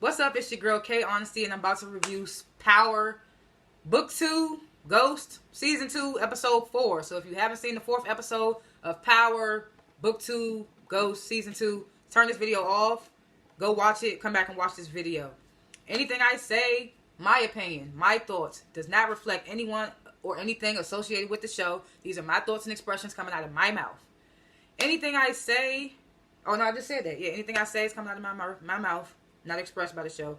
What's up? It's your girl K.Honesty, and I'm about to review Power Book 2, Ghost, Season 2, Episode 4. So if you haven't seen the 4th episode of Power Book 2, Ghost, Season 2, turn this video off, go watch it, come back and watch this video. Anything I say, my opinion, my thoughts, does not reflect anyone or anything associated with the show. These are my thoughts and expressions coming out of my mouth. Anything I say, oh no, I just said that. Yeah, anything I say is coming out of my mouth. Not expressed by the show.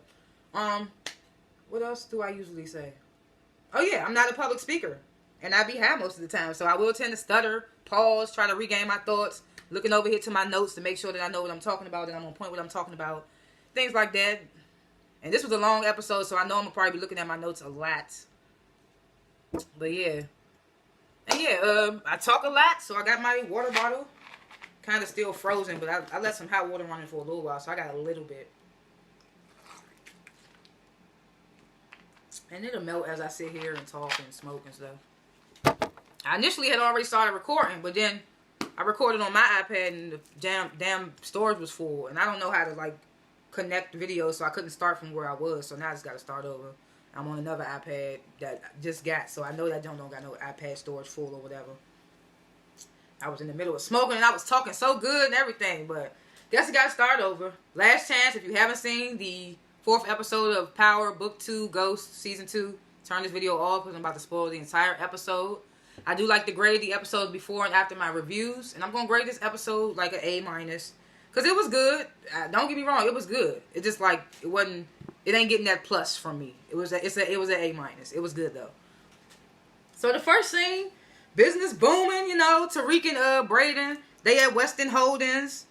What else do I usually say? Oh yeah, I'm not a public speaker. And I be high most of the time. So I will tend to stutter, pause, try to regain my thoughts. Looking over here to my notes to make sure that I know what I'm talking about. And I'm on point what I'm talking about. Things like that. And this was a long episode, so I know I'm going to probably be looking at my notes a lot. But yeah. And yeah, I talk a lot. So I got my water bottle. Kind of still frozen, but I let some hot water run in for a little while. So I got a little bit. And it'll melt as I sit here and talk and smoke and stuff. I initially had already started recording, but then I recorded on my iPad and the damn storage was full. And I don't know how to like connect videos, so I couldn't start from where I was. So now I just got to start over. I'm on another iPad that I just got, so I know that I don't got no iPad storage full or whatever. I was in the middle of smoking and I was talking so good and everything, but guess I got to start over. Last chance, if you haven't seen the 4th episode of Power Book 2 Ghost Season 2. Turn this video off because I'm about to spoil the entire episode. I do like to grade the episodes before and after my reviews. And I'm going to grade this episode like an A-. Because it was good. Don't get me wrong, it was good. It just like, it ain't getting that plus from me. It was an A-. It was good though. So the first scene, business booming, you know, Tariq and Braden. They at Weston Holdings.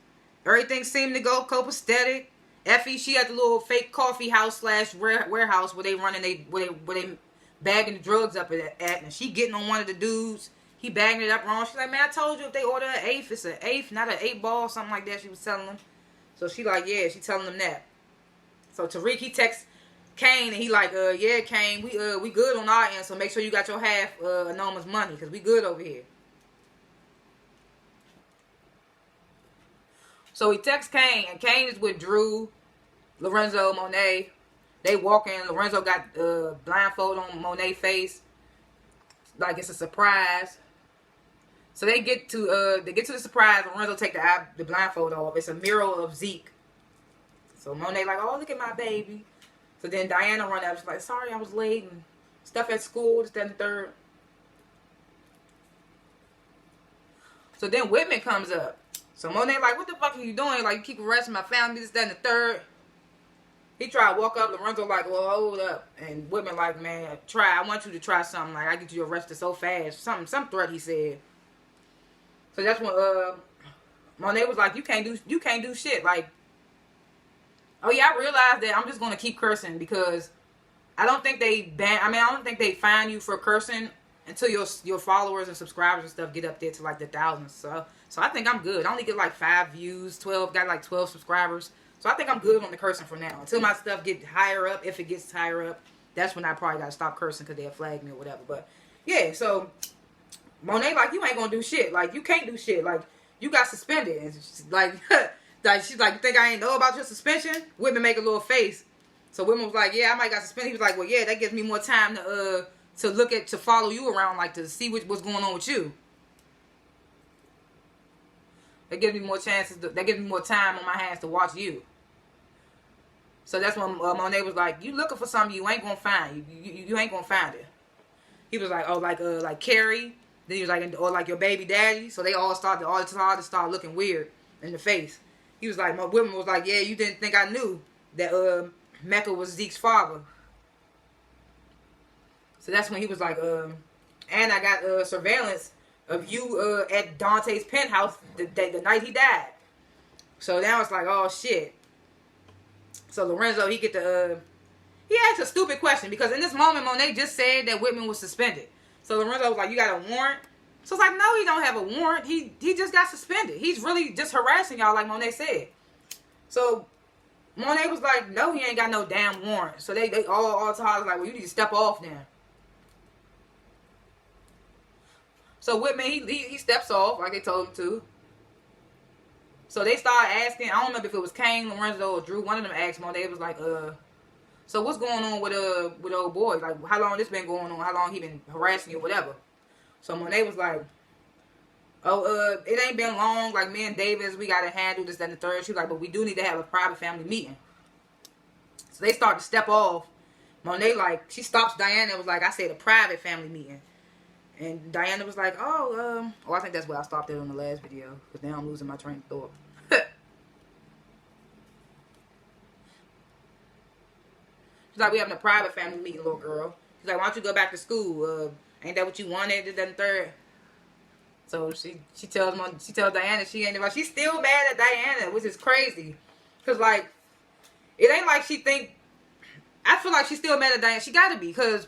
Everything seemed to go copacetic. Effie, she at the little fake coffee house / warehouse where they running where they bagging the drugs up at, and she getting on one of the dudes. He bagging it up wrong. She's like, man, I told you if they order an eighth, it's an eighth, not an 8-ball, something like that. She was telling them. So she like, yeah, she telling them that. So Tariq, he texts Kane and he like, yeah, Kane, we good on our end. So make sure you got your half Anoma's money because we good over here. So he texts Kane, and Kane is with Drew, Lorenzo, Monet. They walk in. Lorenzo got blindfold on Monet's face, like it's a surprise. So they get to the surprise. Lorenzo take the blindfold off. It's a mural of Zeke. So Monet like, oh, look at my baby. So then Diana run up. She's like, sorry, I was late and stuff at school. This, that, and the third. So then Whitman comes up. So Monet like, what the fuck are you doing? Like, you keep arresting my family, this, that, and the third. He tried to walk up. Lorenzo like, well, hold up. And Whitman like, man, I want you to try something. Like, I get you arrested so fast. Some threat he said. So that's when Monet was like, you can't do shit. Like, oh yeah, I realized that I'm just gonna keep cursing because I don't think I don't think they fine you for cursing until your followers and subscribers and stuff get up there to like the thousands. So I think I'm good. I only get like 5 views, got like 12 subscribers. So I think I'm good on the cursing for now. Until my stuff get higher up, if it gets higher up, that's when I probably got to stop cursing because they'll flag me or whatever. But yeah, so Monet like, you ain't going to do shit. Like, you can't do shit. Like, you got suspended. And she's like, she's like, you think I ain't know about your suspension? Whitman make a little face. So Whitman was like, yeah, I might got suspended. He was like, well, yeah, that gives me more time to follow you around, like to see what's going on with you. That gives me more chances. That gives me more time on my hands to watch you. So that's when Monet was like, you looking for something you ain't gonna find. You ain't gonna find it. He was like, oh, like Carrie. Then he was like, or like your baby daddy. So they all started to start looking weird in the face. He was like, my woman was like, yeah, you didn't think I knew that Mecca was Zeke's father. So that's when he was like, and I got surveillance of you at Dante's penthouse the night he died. So now it's like, oh shit. So Lorenzo, he asked a stupid question because in this moment Monet just said that Whitman was suspended. So Lorenzo was like, you got a warrant? So it's like, no, he don't have a warrant. He just got suspended. He's really just harassing y'all like Monet said. So Monet was like, no, he ain't got no damn warrant. So they all talk like, well, you need to step off now. So Whitman, he steps off like they told him to. So they started asking, I don't remember if it was Kane, Lorenzo, or Drew. One of them asked Monet, was like, so what's going on with old boy? Like, how long this been going on? How long he been harassing you or whatever? So Monet was like, oh, it ain't been long. Like, me and Davis, we got to handle this, that, and the third. She was like, but we do need to have a private family meeting. So they start to step off. Monet, like, she stops Diana and was like, I said a private family meeting. And Diana was like, I think that's where I stopped it on the last video. Because now I'm losing my train of thought. She's like, we having a private family meeting, little girl. She's like, why don't you go back to school? Ain't that what you wanted? This, that, and third. So she tells Diana she ain't about. She's still mad at Diana, which is crazy. Because, like, it ain't like she think. I feel like she's still mad at Diana. She got to be. Because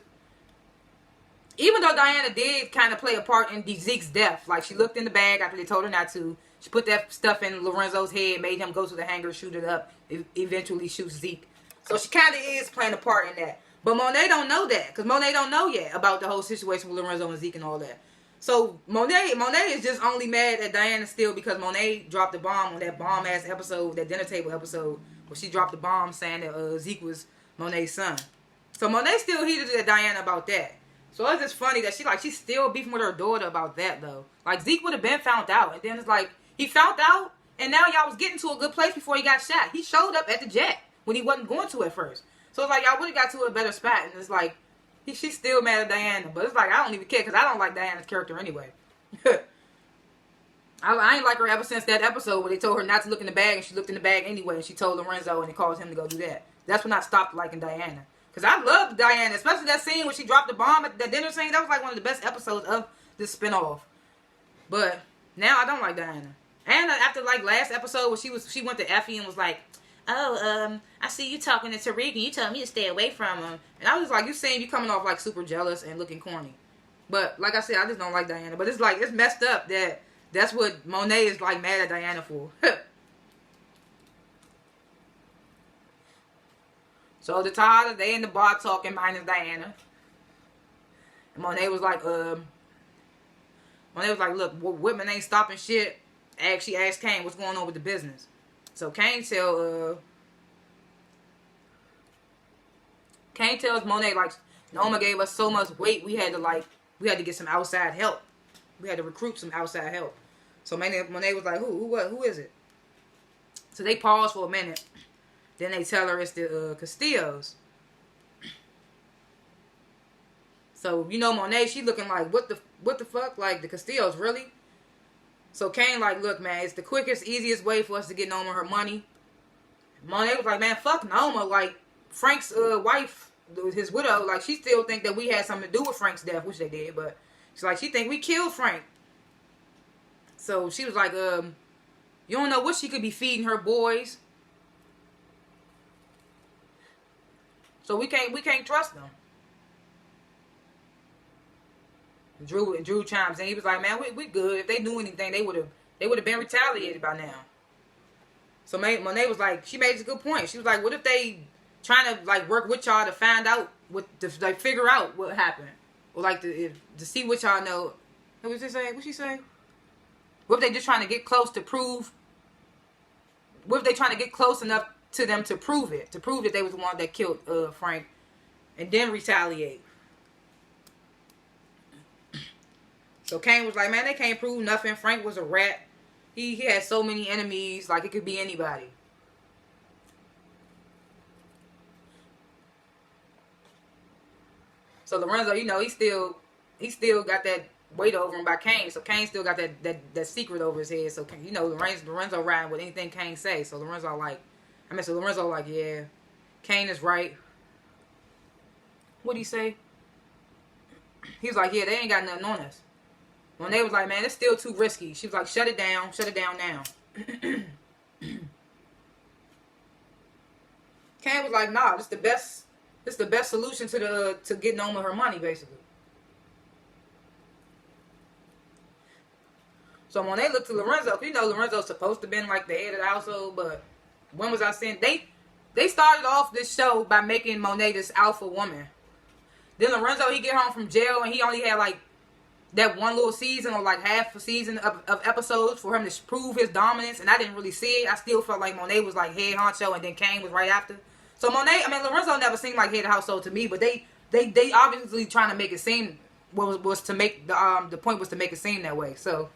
even though Diana did kind of play a part in Zeke's death. Like, she looked in the bag after they told her not to. She put that stuff in Lorenzo's head, made him go to the hangar, shoot it up, eventually shoots Zeke. So she kind of is playing a part in that. But Monet don't know that. Because Monet don't know yet about the whole situation with Lorenzo and Zeke and all that. So Monet is just only mad at Diana still because Monet dropped the bomb on that bomb-ass episode, that dinner table episode, where she dropped the bomb saying that Zeke was Monet's son. So Monet still heated at Diana about that. So it's just funny that she's still beefing with her daughter about that, though. Like, Zeke would have been found out. And then it's like, he found out, and now y'all was getting to a good place before he got shot. He showed up at the jet when he wasn't going to at first. So it's like, y'all would have got to a better spot. And it's like, she's still mad at Diana. But it's like, I don't even care because I don't like Diana's character anyway. I ain't like her ever since that episode where they told her not to look in the bag. And she looked in the bag anyway. And she told Lorenzo and it caused him to go do that. That's when I stopped liking Diana. Because I loved Diana. Especially that scene where she dropped the bomb at the dinner scene. That was like one of the best episodes of this spinoff. But now I don't like Diana. And after like last episode where she went to Effie and was like, I see you talking to Tariq and you told me to stay away from him. And I was like, you saying you coming off like super jealous and looking corny. But like I said, I just don't like Diana. But it's like, it's messed up that that's what Monet is like mad at Diana for. So the Tata, they in the bar talking minus Diana. And Monet was like, look, Whitman ain't stopping shit. She asked Kane what's going on with the business. So Kane tells Monet, like, Noma gave us so much weight, we had to get some outside help. We had to recruit some outside help. So Monet was like, who is it? So they pause for a minute. Then they tell her it's the Castillos. So, you know, Monet, she looking like, what the fuck? Like, the Castillos, really? So Kane like, look, man, it's the quickest, easiest way for us to get Noma her money. Monet was like, man, fuck Noma. Like, Frank's wife, his widow, like, she still think that we had something to do with Frank's death, which they did, but she's like, she think we killed Frank. So she was like, you don't know what she could be feeding her boys. So we can't trust them. Drew chimes in. He was like, man, we good. If they knew anything, they would have been retaliated by now. So Monet was like, she made a good point. She was like, what if they trying to like work with y'all to find out like figure out what happened, or like to see what y'all know. What was she saying? What she say? What if they just trying to get close to prove? What if they trying to get close enough to them to prove it? To prove that they was the one that killed Frank, and then retaliate. So Kane was like, man, they can't prove nothing. Frank was a rat. He had so many enemies. Like, it could be anybody. So Lorenzo, you know, he still got that weight over him by Kane. So Kane still got that secret over his head. So, you know, Lorenzo riding with anything Kane say. So Lorenzo like, yeah, Kane is right. What'd he say? He was like, yeah, they ain't got nothing on us. When they was like, man, it's still too risky. She was like, shut it down now. Kane was like, nah, this the best solution to getting Noma her money, basically. So when they looked to Lorenzo, you know Lorenzo's supposed to have been like the head of the household, but when was I saying they started off this show by making Monet this alpha woman. Then Lorenzo, he get home from jail and he only had like that one little season or like half a season of episodes for him to prove his dominance, and I didn't really see it. I still felt like Monet was like head honcho, and then Kane was right after. So Lorenzo never seemed like head of household to me, but they obviously trying to make it seem was to make the point was to make it seem that way. So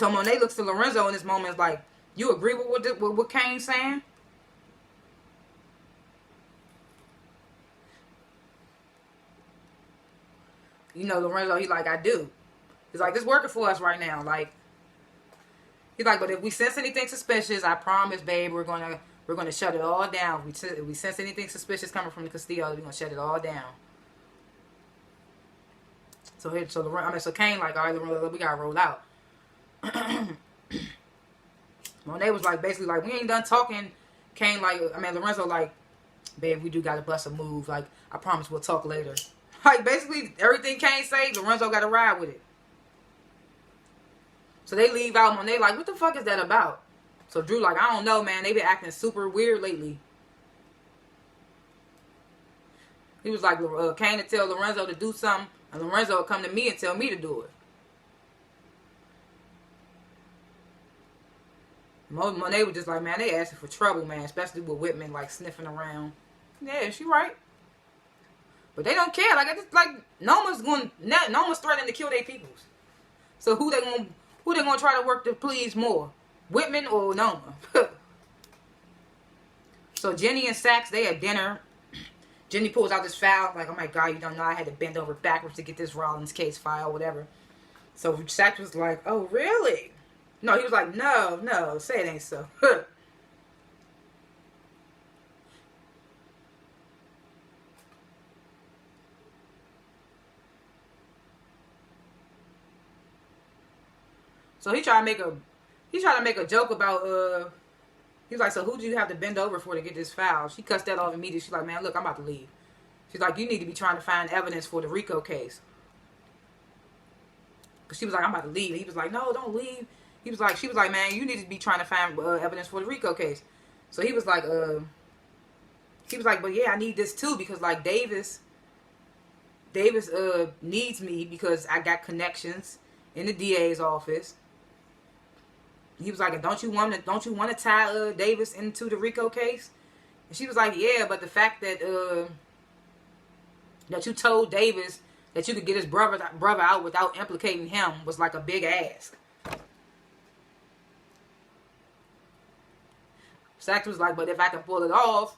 Monet looks to Lorenzo in this moment is like, you agree with what Kane's saying? You know, Lorenzo, he like, I do. He's like, this working for us right now. Like, he's like, but if we sense anything suspicious, I promise, babe, we're gonna shut it all down. If we sense anything suspicious coming from the Castillo, we're gonna shut it all down. So Kane like, all right, Lorenzo, we gotta roll out. Monet was like, basically like, we ain't done talking. Kane like, Lorenzo like, babe, we do gotta bust a move. Like, I promise we'll talk later. Like, basically, everything Kane say, Lorenzo got to ride with it. So they leave out, Monet like, what the fuck is that about? So Drew like, I don't know, man. They been acting super weird lately. He was like, Kane to tell Lorenzo to do something, and Lorenzo would come to me and tell me to do it. Monet was just like, man, they asking for trouble, man. Especially with Whitman, like, sniffing around. Yeah, she right. But they don't care. Noma's threatening to kill their peoples. So who they gonna try to work to please more? Whitman or Noma? So Jenny and Sax, they at dinner. Jenny pulls out this file, like, oh my God, you don't know I had to bend over backwards to get this Rollins case file, whatever. So Sax was like, oh really? No, he was like, no, say it ain't so. So he tried to make a joke about he was like, so who do you have to bend over for to get this file? She cussed that off immediately. She's like, man, look, I'm about to leave. She's like, you need to be trying to find evidence for the Rico case. Cause she was like, I'm about to leave. And he was like, no, don't leave. She was like, man, you need to be trying to find evidence for the Rico case. So he was like, but yeah, I need this too because like Davis needs me because I got connections in the DA's office. He was like, don't you want to tie Davis into the Rico case? And she was like, yeah, but the fact that that you told Davis that you could get his brother out without implicating him was like a big ask. Sax was like, but if I can pull it off,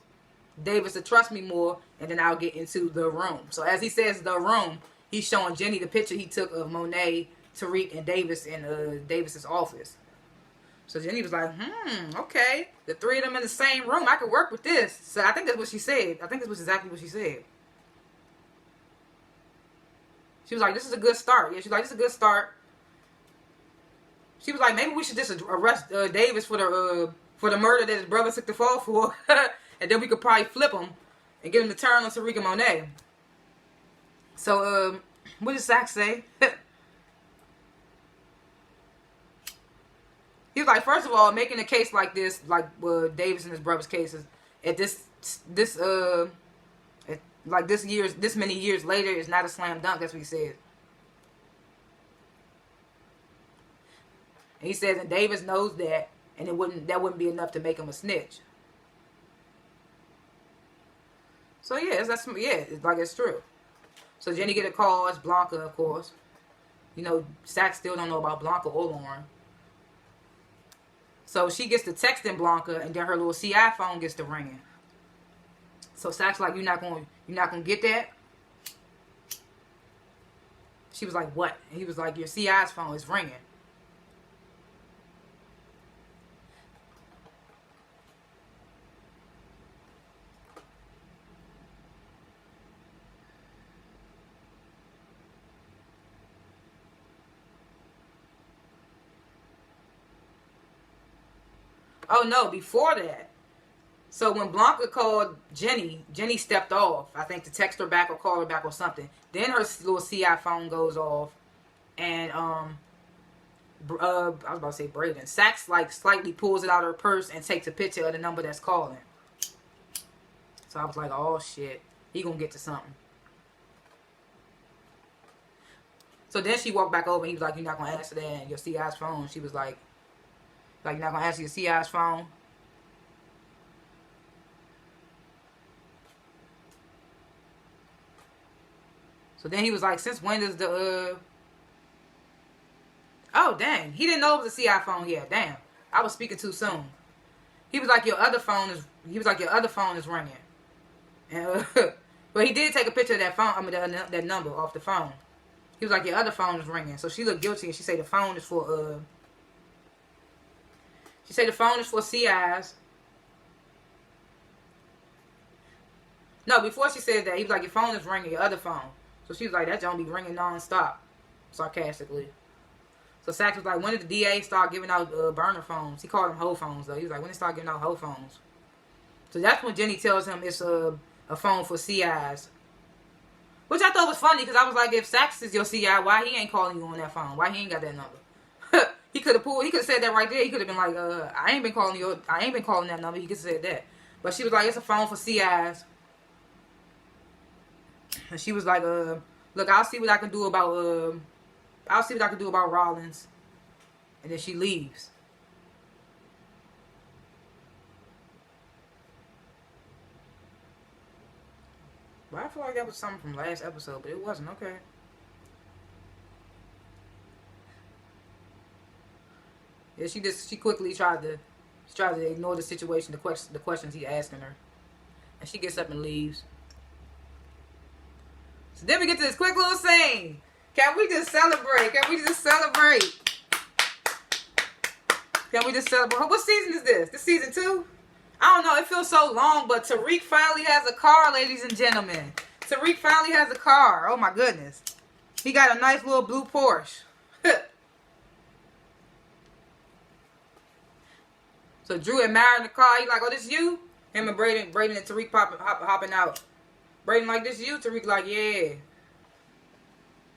Davis will trust me more, and then I'll get into the room. So as he says the room, he's showing Jenny the picture he took of Monet, Tariq, and Davis in Davis's office. So Jenny was like, okay. The three of them in the same room. I could work with this. So I think that's what she said. I think this was exactly what she said. She was like, this is a good start. Yeah, she's like, this is a good start. She was like, maybe we should just arrest Davis for the murder that his brother took the fall for. And then we could probably flip him and get him to turn on Tariq and Monet. So, what did Sax say? He was like, first of all, making a case like this, like Davis and his brother's cases, at this many years later, is not a slam dunk. That's what he said. And he says, and Davis knows that, and that wouldn't be enough to make him a snitch. So yeah, it's true. So Jenny get a call. It's Blanca, of course. You know, Sax still don't know about Blanca or Lauren. So she gets to texting Blanca, and then her little CI phone gets to ringing. So Sax like, you're not gonna get that? She was like, what? And he was like, your CI's phone is ringing. Oh no, before that. So when Blanca called Jenny stepped off. I think to text her back or call her back or something. Then her little CI phone goes off. And I was about to say Braden. Sax like slightly pulls it out of her purse and takes a picture of the number that's calling. So I was like, oh shit. He gonna get to something. So then she walked back over and he was like, you're not going to answer that and your CI's phone. She was like, you're not going to answer your CI's phone. So then he was like, since when does the, oh, dang. He didn't know it was a CI phone yet. Damn. I was speaking too soon. He was like, your other phone is ringing. And, but he did take a picture of that phone, that number off the phone. He was like, your other phone is ringing. So she looked guilty and she said the phone is for, CIs. No, before she said that, he was like, your phone is ringing, your other phone. So she was like, that don't be ringing nonstop, sarcastically. So Sax was like, when did the DA start giving out burner phones? He called them hoe phones, though. He was like, when did they start giving out hoe phones? So that's when Jenny tells him it's a phone for CIs. Which I thought was funny, because I was like, if Sax is your CI, why he ain't calling you on that phone? Why he ain't got that number? He could have said that right there. He could have been like, I ain't been calling that number. He could have said that. But she was like, it's a phone for CIs. And she was like, look, I'll see what I can do about Rollins. And then she leaves. But I feel like that was something from last episode, but it wasn't. Okay. Yeah, she quickly tried to ignore the situation, the questions he asking her. And she gets up and leaves. So then we get to this quick little scene. Can we just celebrate? What season is this? This season 2? I don't know. It feels so long, but Tariq finally has a car, ladies and gentlemen. Tariq finally has a car. Oh, my goodness. He got a nice little blue Porsche. So Drew admiring the car. He like, oh, this you? Him and Braden and Tariq hopping out. Braden like, this you? Tariq like, yeah.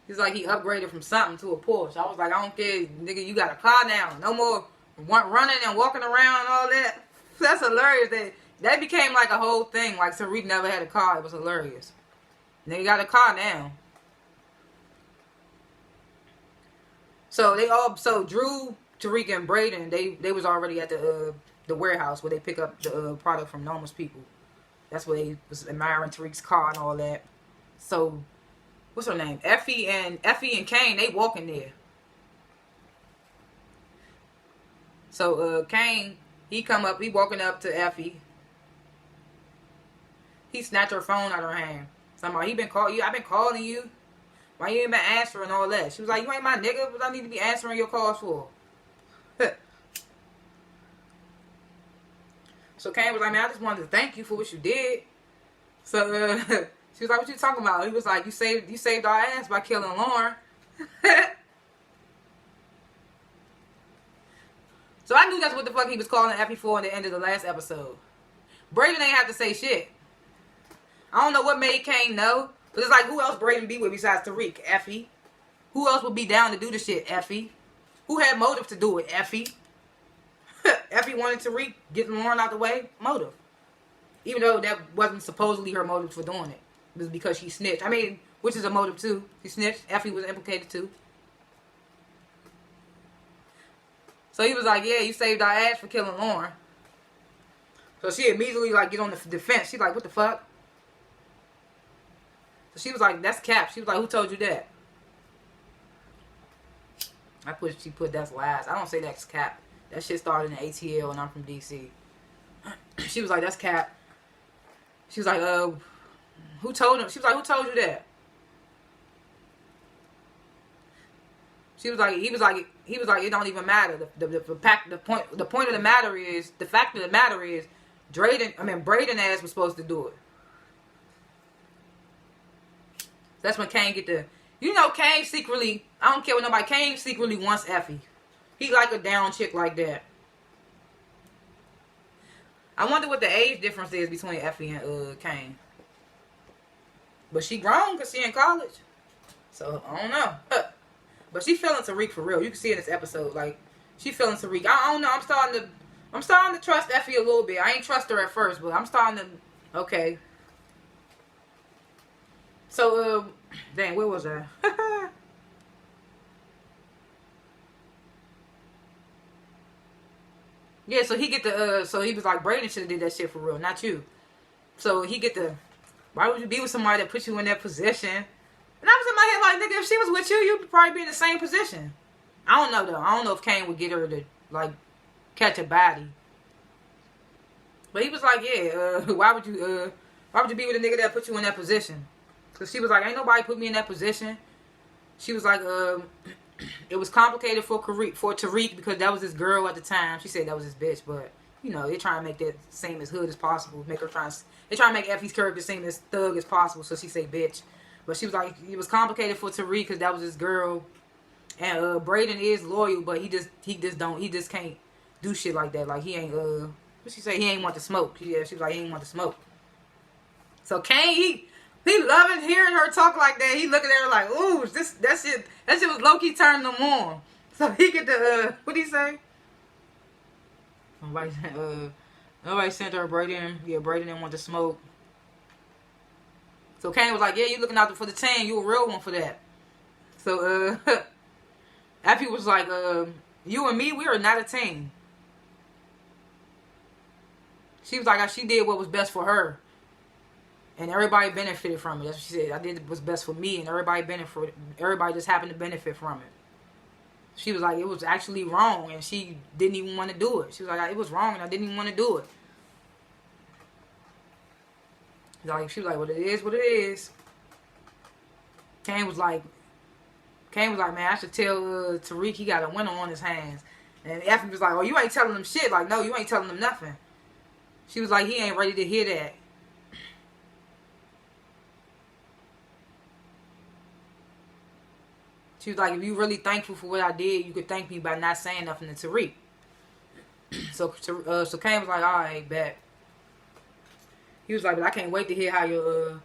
He's like, he upgraded from something to a Porsche. I was like, I don't care, nigga, you got a car now. No more running and walking around and all that. That's hilarious. That became like a whole thing. Like, Tariq never had a car. It was hilarious. Nigga got a car now. So Drew, Tariq, and Braden, they was already at the warehouse where they pick up the product from Norma's people. That's where they was admiring Tariq's car and all that. So, what's her name? Effie and Kane, they walking there. So Kane, he walking up to Effie. He snatched her phone out of her hand. Somebody, I've been calling you. Why you ain't been answering all that? She was like, you ain't my nigga, but I need to be answering your calls for. So Kane was like, man, I just wanted to thank you for what you did. So she was like, what you talking about? He was like, you saved our ass by killing Lauren. So I knew that's what the fuck he was calling Effie for in the end of the last episode. Braden ain't have to say shit. I don't know what made Kane know. But it's like, who else Braden be with besides Tariq? Effie. Who else would be down to do the shit? Effie. Who had motive to do it? Effie. Effie wanted Tariq getting Lauren out the way. Motive. Even though that wasn't supposedly her motive for doing it. It was because she snitched. I mean, which is a motive too. She snitched. Effie was implicated too. So he was like, yeah, you saved our ass for killing Lauren. So she immediately like get on the defense. She's like, what the fuck? So she was like, that's cap. She was like, who told you that? She put that's lies. I don't say that's cap. That shit started in ATL and I'm from DC. She was like, that's cap. She was like, who told him? She was like, who told you that? She was like, he was like, it don't even matter. The point of the matter is, the fact of the matter is, Braden ass was supposed to do it. That's when Kane get the, Kane secretly, I don't care what nobody, Kane secretly wants Effie. He like a down chick like that. I wonder what the age difference is between Effie and Kane. But she grown because she in college. So, I don't know. But she feeling Tariq for real. You can see in this episode, like, she feeling Tariq. I don't know, I'm starting to trust Effie a little bit. I ain't trust her at first, but I'm starting to, okay. So, dang, where was I? Yeah, so he get the, so he was like, Braden should have did that shit for real, not you. So he get the, why would you be with somebody that put you in that position? And I was in my head like, nigga, if she was with you, you'd probably be in the same position. I don't know, though. I don't know if Kane would get her to, like, catch a body. But he was like, yeah, why would you be with a nigga that put you in that position? Because she was like, ain't nobody put me in that position. She was like, it was complicated for Tariq because that was his girl at the time. She said that was his bitch, but, you know, they try to make that seem as hood as possible. They try to make Effie's character seem as thug as possible, so she say bitch. But she was like, it was complicated for Tariq because that was his girl. And Braden is loyal, but he just can't do shit like that. Like, he ain't, what she say? He ain't want to smoke. Yeah, she was like, he ain't want to smoke. So Kane, he loving hearing her talk like that. He looking at her like, ooh, that shit was low-key turning him on. So he get the, what did he say? Nobody sent her Braden. Yeah, Braden didn't want to smoke. So Kane was like, yeah, you looking out for the team. You a real one for that. So, Effie was like, you and me, we are not a team. She was like, she did what was best for her. And everybody benefited from it. That's what she said. I did what was best for me, and everybody benefited. Everybody just happened to benefit from it. She was like, it was actually wrong, and she didn't even want to do it. She was like, it was wrong, and I didn't even want to do it. She was like, well, it is what it is. Kane was like, man, I should tell Tariq he got a winner on his hands. And Effie was like, oh, you ain't telling him shit. Like, no, you ain't telling him nothing. She was like, he ain't ready to hear that. She was like, if you really thankful for what I did, you could thank me by not saying nothing to Tariq. So Kane was like, all right, bet. He was like, but I can't wait to hear how your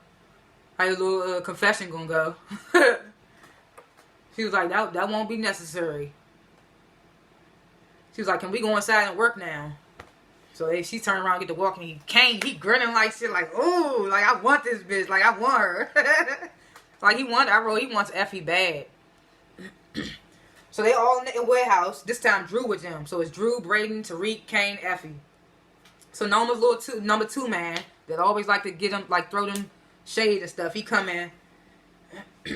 little confession gonna go. She was like, that won't be necessary. She was like, can we go inside and work now? So she turned around and get to walking. He grinning like shit, like, ooh, like I want this bitch, like I want her. Like he wants Effie bad. So they all in the warehouse. This time Drew with them. So it's Drew, Braden, Tariq, Kane, Effie. So Noma's number two man that always like to get them, like throw them shade and stuff. He come in.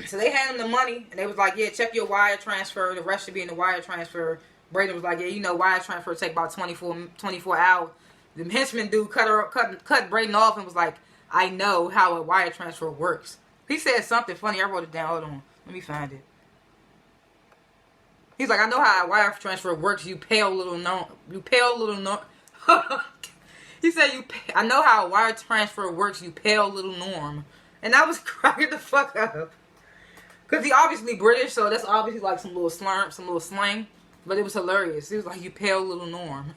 So they hand him the money and they was like, yeah, check your wire transfer. The rest should be in the wire transfer. Braden was like, yeah, you know, wire transfer take about 24 hours. The henchman dude cut Braden off and was like, I know how a wire transfer works. He said something funny. I wrote it down. Hold on. Let me find it. He's like, I know how a wire transfer works. You pale little no. He said, I know how a wire transfer works. You pale little Norm. And I was cracking the fuck up. Because he obviously British, so that's obviously like some little slurp, some little slang. But it was hilarious. He was like, you pale little Norm.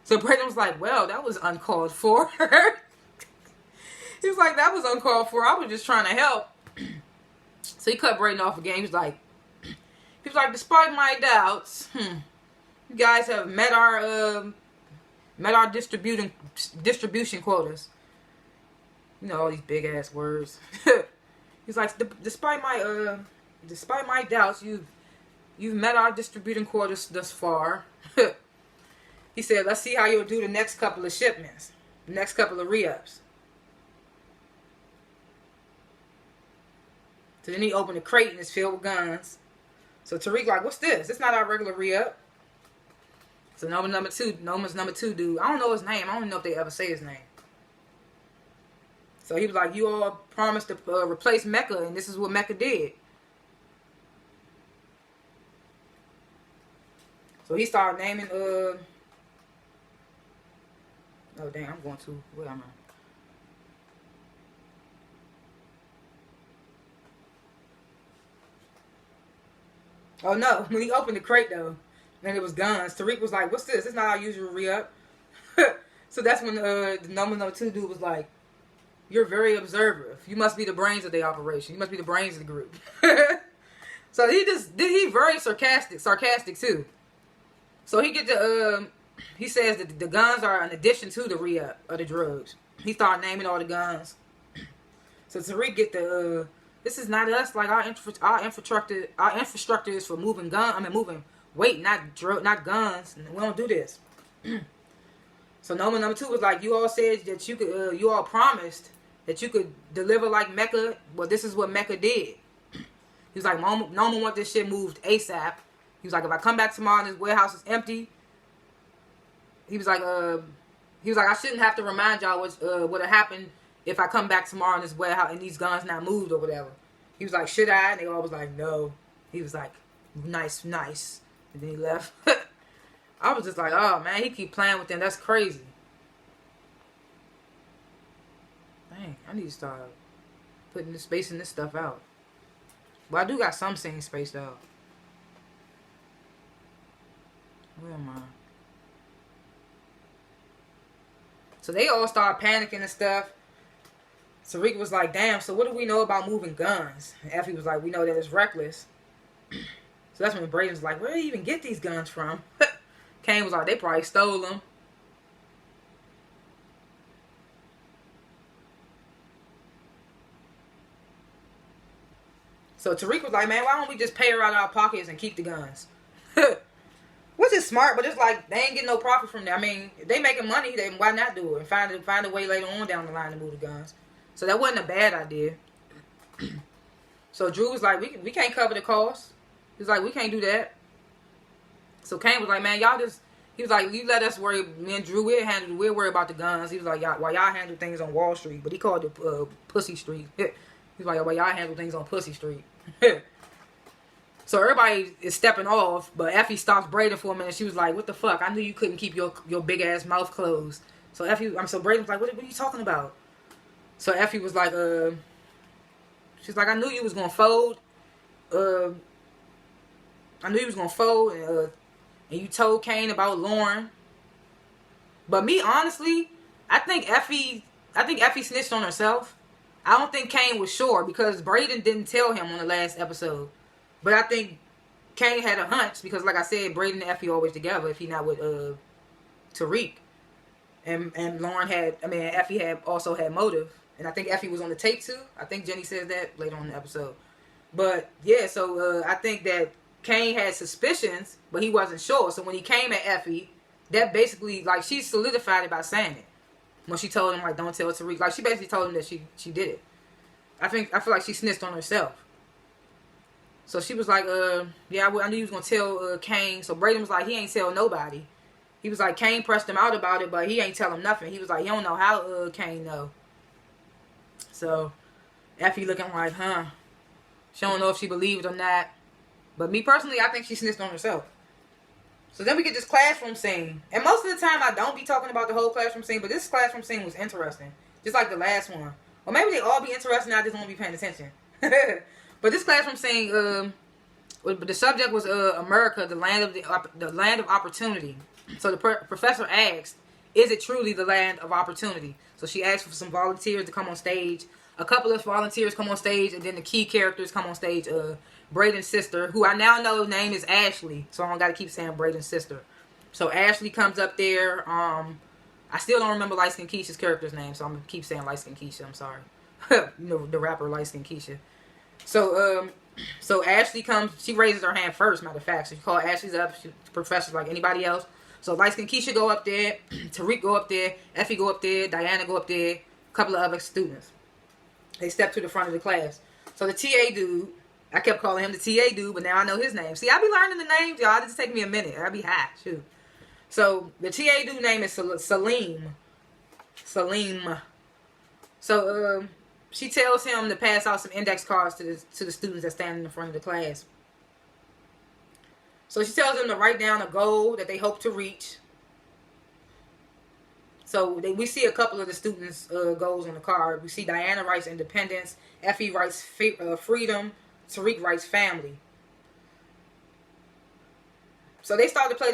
So Braden was like, well, that was uncalled for. He was like, that was uncalled for. I was just trying to help. So he cut Braden off again. He was like, despite my doubts, you guys have met our distribution quotas. You know, all these big ass words. He's like, despite my doubts, you've met our distributing quotas thus far. He said, let's see how you'll do the next couple of shipments, the next couple of re-ups. So then he opened a crate and it's filled with guns. So Tariq like, what's this? It's not our regular re-up. So Noma's number two dude. I don't know his name. I don't know if they ever say his name. So he was like, you all promised to replace Mecca, and this is what Mecca did. So he started naming, oh dang, I'm going to, where am I? Oh no, when he opened the crate though, and it was guns, Tariq was like, what's this? It's not our usual re-up. So that's when the number two dude was like, you're very observant. You must be the brains of the operation. You must be the brains of the group. So he very sarcastic too. So he says that the guns are an addition to the re-up of the drugs. He started naming all the guns. So Tariq get this is not us. Like our infrastructure is for moving weight, not guns. We don't do this. So number 2 was like, you all said that you could, you all promised that you could deliver like Mecca. Well, this is what Mecca did. He was like, Noma want this shit moved ASAP. He was like, if I come back tomorrow and this warehouse is empty, he was like, I shouldn't have to remind y'all what would have happened if I come back tomorrow and this warehouse and these guns not moved or whatever. He was like, should I? And they all was like, no. He was like, nice. And then he left. I was just like, oh man, he keep playing with them. That's crazy. Dang, I need to start putting this spacing this stuff out. But I do got some scenes spaced out. Where am I? So they all start panicking and stuff. Tariq was like, damn, so what do we know about moving guns? And Effie was like, we know that it's reckless. So that's when Braden was like, where do you even get these guns from? Kane was like, they probably stole them. So Tariq was like, man, why don't we just pay her out of our pockets and keep the guns? Which is smart, but it's like, they ain't getting no profit from that. I mean, if they making money, then why not do it? And find a way later on down the line to move the guns. So that wasn't a bad idea. So Drew was like, we can't cover the cost. He was like, we can't do that. So Kane was like, man, y'all just, he was like, you let us worry, me and Drew, we'll worry about the guns. He was like, while y'all handle things on Wall Street, but he called it Pussy Street. He was like, while y'all handle things on Pussy Street. So everybody is stepping off, but Effie stops Braden for a minute. She was like, what the fuck? I knew you couldn't keep your big ass mouth closed. So Braden was like, what are you talking about? So Effie was like, she's like, I knew you was gonna fold. I knew you was gonna fold, and you told Kane about Lauren. But me, honestly, I think Effie snitched on herself. I don't think Kane was sure because Braden didn't tell him on the last episode. But I think Kane had a hunch because, like I said, Braden and Effie always together if he not with Tariq. And Effie also had motive. And I think Effie was on the tape too. I think Jenny says that later on in the episode. But yeah, so I think that Kane had suspicions, but he wasn't sure. So when he came at Effie, that basically, like, she solidified it by saying it. When she told him, like, don't tell Tariq. Like, she basically told him that she did it. I feel like she snitched on herself. So she was like, yeah, I knew you was going to tell Kane. So Braden was like, he ain't tell nobody. He was like, Kane pressed him out about it, but he ain't tell him nothing. He was like, you don't know how Kane know. So Effie looking like, huh? She don't know if she believed or not. But me personally, I think she snitched on herself. So then we get this classroom scene. And most of the time, I don't be talking about the whole classroom scene, but this classroom scene was interesting. Just like the last one. Or maybe they all be interesting, I just won't be paying attention. But this classroom scene, the subject was America, the land of opportunity. So the professor asked, is it truly the land of opportunity? So she asked for some volunteers to come on stage. A couple of volunteers come on stage, and then the key characters come on stage. Braden's sister, who I now know name is Ashley, so I don't got to keep saying Braden's sister. So Ashley comes up there. I still don't remember Light Skin Keisha's character's name, so I'm going to keep saying Light Skin Keisha. I'm sorry. You know, the rapper Light Skin Keisha. So Ashley comes, she raises her hand first, matter of fact. So she called Ashley's up, professor's like anybody else. So Light Skin Keisha go up there, Tariq go up there, Effie go up there, Diana go up there, a couple of other students. They step to the front of the class. So the TA dude, I kept calling him the TA dude, but now I know his name. See, I be learning the names, y'all. It just take me a minute. I be high, shoot. So the TA dude name is Salim. So she tells him to pass out some index cards to the students that stand in the front of the class. So she tells them to write down a goal that they hope to reach. So we see a couple of the students' goals on the card. We see Diana writes independence, Effie writes freedom, Tariq writes family. So they started to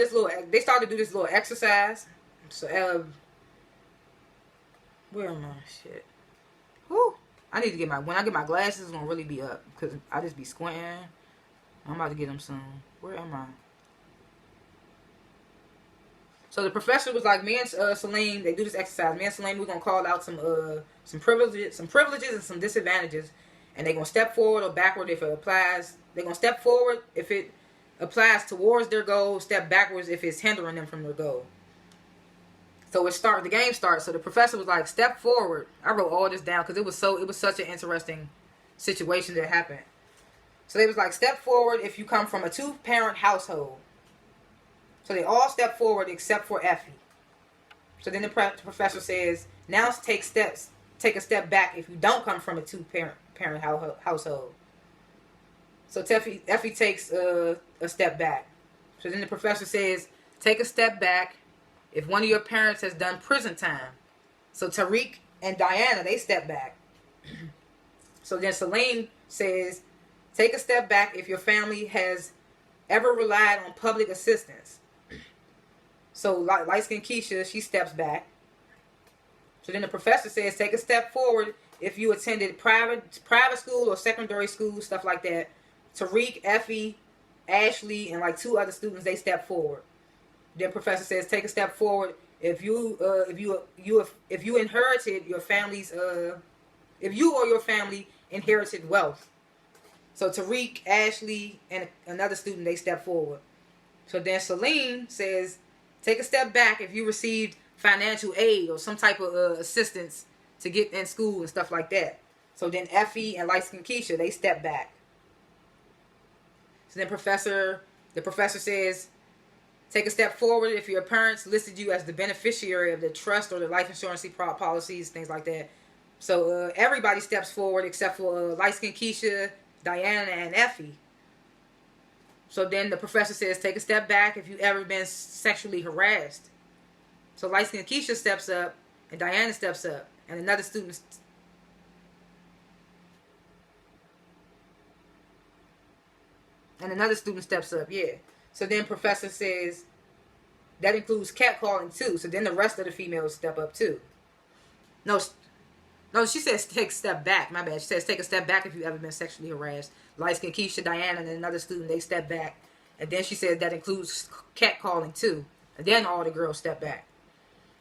do this little exercise. So where am I? Shit. Whew. I need to when I get my glasses, it's gonna really be up because I just be squinting. I'm about to get them soon. Where am I? So the professor was like, me and Salim, they do this exercise. Me and Salim, we're gonna call out some privileges and some disadvantages, and they're gonna step forward or backward if it applies. They're gonna step forward if it applies towards their goal, step backwards if it's hindering them from their goal. So the game starts. So the professor was like, step forward. I wrote all this down because it was such an interesting situation that happened. So they was like, step forward if you come from a 2-parent household. So they all step forward except for Effie. So then the professor says, now take a step back if you don't come from a 2-parent household. So Effie takes a step back. So then the professor says, take a step back if one of your parents has done prison time. So Tariq and Diana, they step back. So then Salim says, take a step back if your family has ever relied on public assistance. So light-skinned Keisha, she steps back. So then the professor says, take a step forward if you attended private school or secondary school, stuff like that. Tariq, Effie, Ashley, and like 2 other students, they step forward. Then professor says, take a step forward if you inherited your family's if you or your family inherited wealth. So Tariq, Ashley, and another student, they step forward. So then Salim says, take a step back if you received financial aid or some type of assistance to get in school and stuff like that. So then Effie and light-skinned Keisha, they step back. So then the professor says, take a step forward if your parents listed you as the beneficiary of the trust or the life insurance policies, things like that. So everybody steps forward except for light-skinned Keisha, Diana, and Effie. So then the professor says, take a step back if you've ever been sexually harassed. So light-skinned Keisha steps up, and Diana steps up, and another student steps up, yeah. So then professor says, that includes catcalling too. So then the rest of the females step up too. No, she says take a step back. My bad. She says take a step back if you've ever been sexually harassed. Light-skinned Keisha, Diana, and another student, they step back. And then she says that includes catcalling too. And then all the girls step back.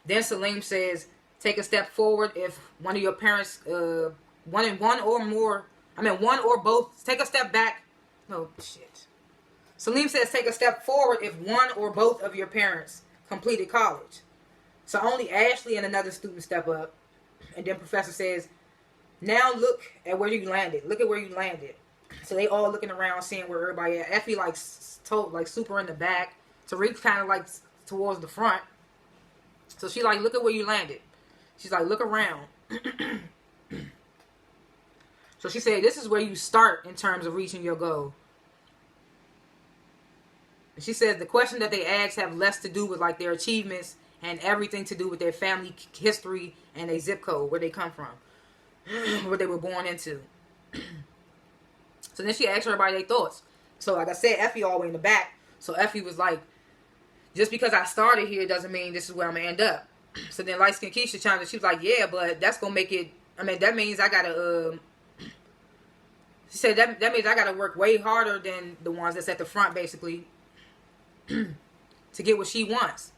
Then Salim says, take a step forward if one of your parents, one or both, take a step back. No, shit. Salim says, take a step forward if one or both of your parents completed college. So only Ashley and another student step up. And then professor says, now look at where you landed. Look at where you landed. So they all looking around, seeing where everybody at. Effie like super in the back. Tariq kind of like towards the front. So she like, look at where you landed. She's like, look around. So she said, this is where you start in terms of reaching your goal. And she says the question that they ask have less to do with like their achievements and everything to do with their family history and their zip code, where they come from, what they were born into. So then she asked everybody their thoughts. So like I said, Effie all the way in the back. So Effie was like, just because I started here doesn't mean this is where I'm going to end up. So then light-skinned Keisha chimed in. She was like, yeah, but that's going to make it, that means I got to, she said that means I got to work way harder than the ones that's at the front, basically, to get what she wants.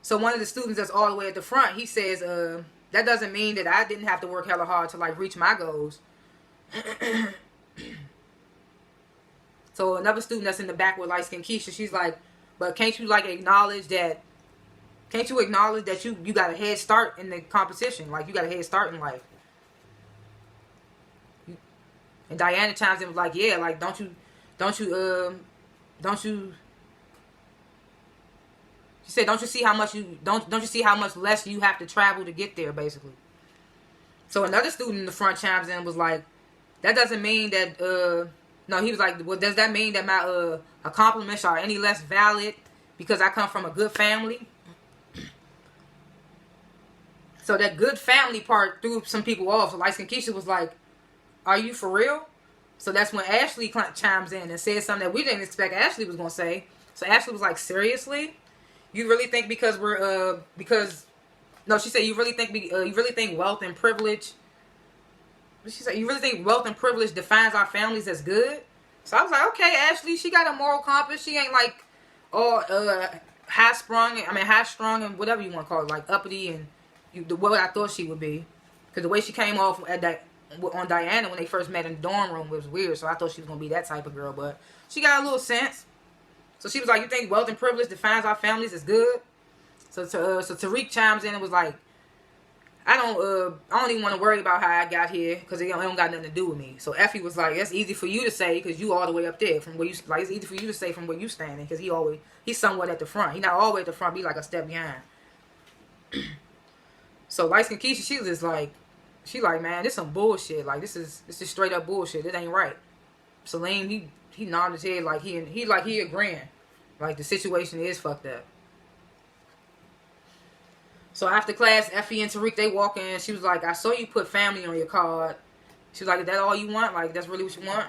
So one of the students that's all the way at the front, he says, that doesn't mean that I didn't have to work hella hard to like reach my goals. So another student that's in the back with light-skinned Keisha, she's like, but can't you like acknowledge that you got a head start in the competition? Like you got a head start in life. And Diana chimes in was like, yeah, like don't you she said, don't you see how much less you have to travel to get there, basically. So another student in the front chimes in was like, that doesn't mean that no, he was like, well, does that mean that my accomplishments are any less valid because I come from a good family? So that good family part threw some people off. So light-skinned Keisha was like, are you for real? So that's when Ashley chimes in and says something that we didn't expect Ashley was going to say. So Ashley was like, seriously? You really think because she said, you really think wealth and privilege, she said, you really think wealth and privilege defines our families as good? So I was like, okay, Ashley, she got a moral compass. She ain't like all high strung and whatever you want to call it, like uppity and the way I thought she would be. Because the way she came off on Diana when they first met in the dorm room was weird. So I thought she was going to be that type of girl. But she got a little sense. So she was like, you think wealth and privilege defines our families as good? So Tariq chimes in and was like, I don't even want to worry about how I got here because it don't got nothing to do with me. So Effie was like, that's easy for you to say because you all the way up there from where you, like, it's easy for you to say from where you standing because he's somewhat at the front. He not all the way at the front, be like a step behind. So light skin Keisha, she was just like, man, this some bullshit. Like this is straight up bullshit. It ain't right. Salim, he nodded his head like he agreeing, like the situation is fucked up. So after class, Effie and Tariq, they walk in. She was like, I saw you put family on your card. She was like, is that all you want? Like, that's really what you want?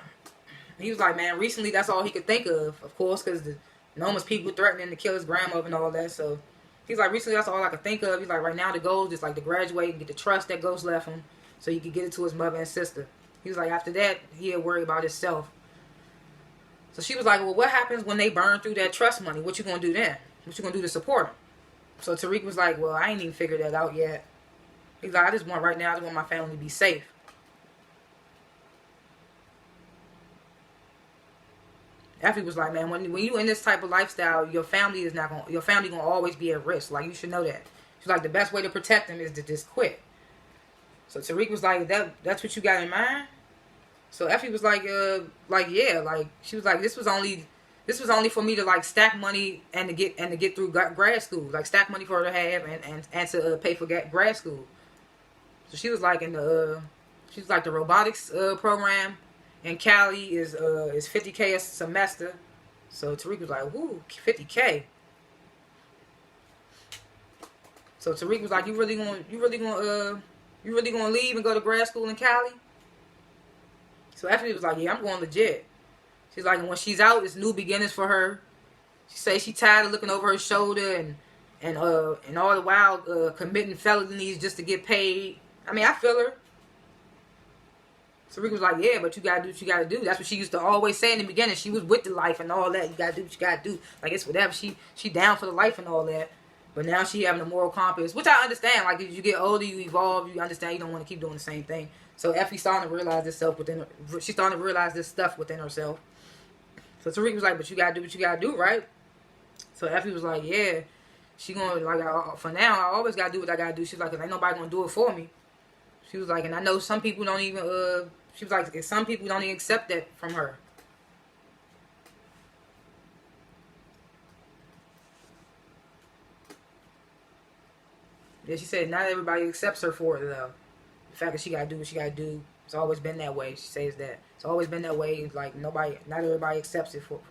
He was like, man, recently that's all he could think of course, because the enormous people threatening to kill his grandmother and all that. So he's like, recently that's all I could think of. He's like, right now the goal is just like to graduate and get the trust that Ghost left him so he could get it to his mother and sister. He was like, after that, he'll worry about himself. So she was like, well, what happens when they burn through that trust money? What you gonna do then? What you gonna do to support him? So Tariq was like, well, I ain't even figured that out yet. He's like, I just want my family to be safe. Effie was like, man, when you in this type of lifestyle, your family gonna always be at risk. Like, you should know that. She's like, the best way to protect them is to just quit. So Tariq was like, that's what you got in mind? So Effie was like, yeah, like, she was like, this was only for me to like stack money and to get through grad school, like stack money for her to have and to pay for grad school. So she was like the robotics program in Cali is $50K a semester. So Tariq was like, ooh, $50K. So Tariq was like, you really gonna leave and go to grad school in Cali? So Effie was like, yeah, I'm going legit. She's like, and when she's out, it's new beginnings for her. She say she tired of looking over her shoulder and all the while committing felonies just to get paid. I mean, I feel her. So Rick was like, yeah, but you gotta do what you gotta do. That's what she used to always say in the beginning. She was with the life and all that. You gotta do what you gotta do. Like, it's whatever. She down for the life and all that. But now she having a moral compass, which I understand. Like, as you get older, you evolve. You understand you don't want to keep doing the same thing. So Effie's starting to realize this stuff within her. She's starting to realize this stuff within herself. So Tariq was like, but you gotta do what you gotta do, right? So Effie was like, yeah. She gonna, like, for now, I always gotta do what I gotta do. She's like, 'cause ain't nobody gonna do it for me. She was like, and I know some people don't even, she was like, some people don't even accept that from her. Yeah, she said not everybody accepts her for it, though. The fact that she gotta do what she gotta do. It's always been that way. She says that. It's always been that way. It's like not everybody accepts her for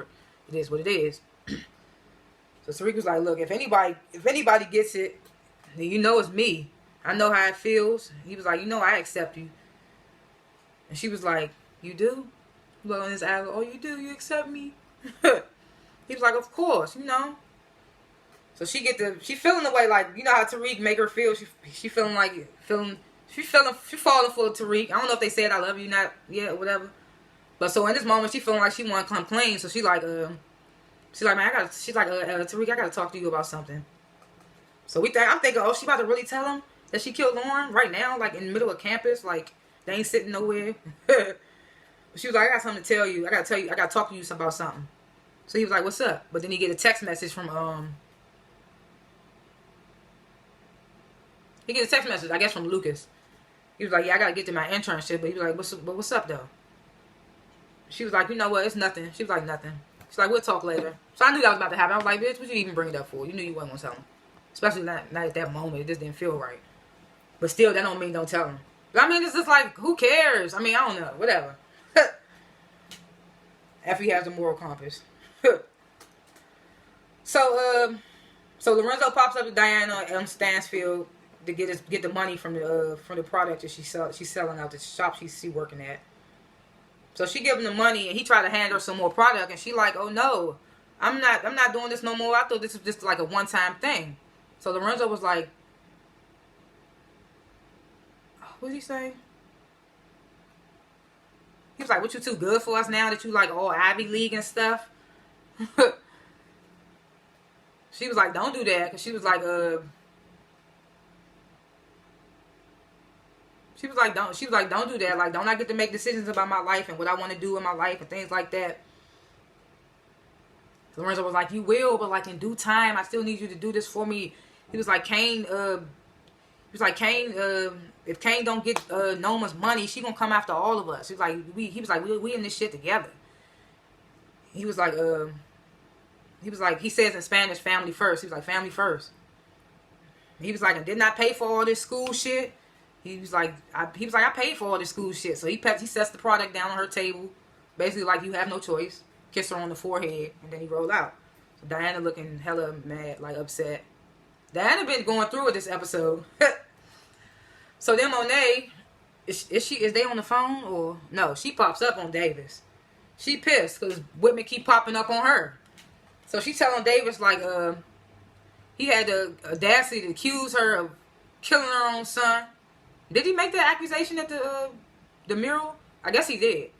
it. It is what it is. So Tariq was like, look, if anybody gets it, then you know it's me. I know how it feels. He was like, you know I accept you. And she was like, you do? Look on his eyes, oh, you do? You accept me? He was like, of course, you know. So she feeling the way, like, you know how Tariq make her feel. She falling for Tariq. I don't know if they said I love you, not yet, or whatever. But so in this moment, she feeling like she want to come clean. So she's like, man, Tariq, I gotta talk to you about something. So I'm thinking, oh, she about to really tell him that she killed Lauren right now, like in the middle of campus, like they ain't sitting nowhere. But she was like, I got something to tell you. I gotta talk to you about something. So he was like, what's up? But then he get a text message from He gets a text message, I guess, from Lucas. He was like, yeah, I gotta get to my internship. But he was like, what's up though? She was like, you know what? It's nothing. She was like, nothing. She's like, we'll talk later. So I knew that was about to happen. I was like, bitch, what you even bring it up for? You knew you wasn't gonna tell him. Especially not at that moment. It just didn't feel right. But still, that don't mean don't tell him. But I mean, it's just like, who cares? I mean, I don't know. Whatever. Effie has a moral compass. So Lorenzo pops up to Diana on Stansfield to get the money from the product that she's selling out the shop she working at. So she give him the money and he tried to hand her some more product and she like, oh no, I'm not doing this no more. I thought this was just like a one-time thing. So Lorenzo was like, what did he say? He was like, what, you too good for us now that you like all Ivy League and stuff? She was like, don't do that. Because she was like, don't do that. Like, don't I get to make decisions about my life and what I want to do in my life and things like that. So Lorenzo was like, you will, but like in due time, I still need you to do this for me. He was like, Kane, if Kane don't get Noma's money, she gonna come after all of us. He was like, we in this shit together. He was like, he says in Spanish, family first. He was like, family first. He was like, and didn't I pay for all this school shit? I paid for all this school shit. So he sets the product down on her table, basically like you have no choice. Kiss her on the forehead, and then he rolled out. So Diana looking hella mad, like upset. Diana been going through it this episode. So then Monet, is they on the phone or no? She pops up on Davis. She pissed because Whitman keep popping up on her. So she telling Davis like he had the audacity to accuse her of killing her own son. Did he make that accusation at the mural? I guess he did.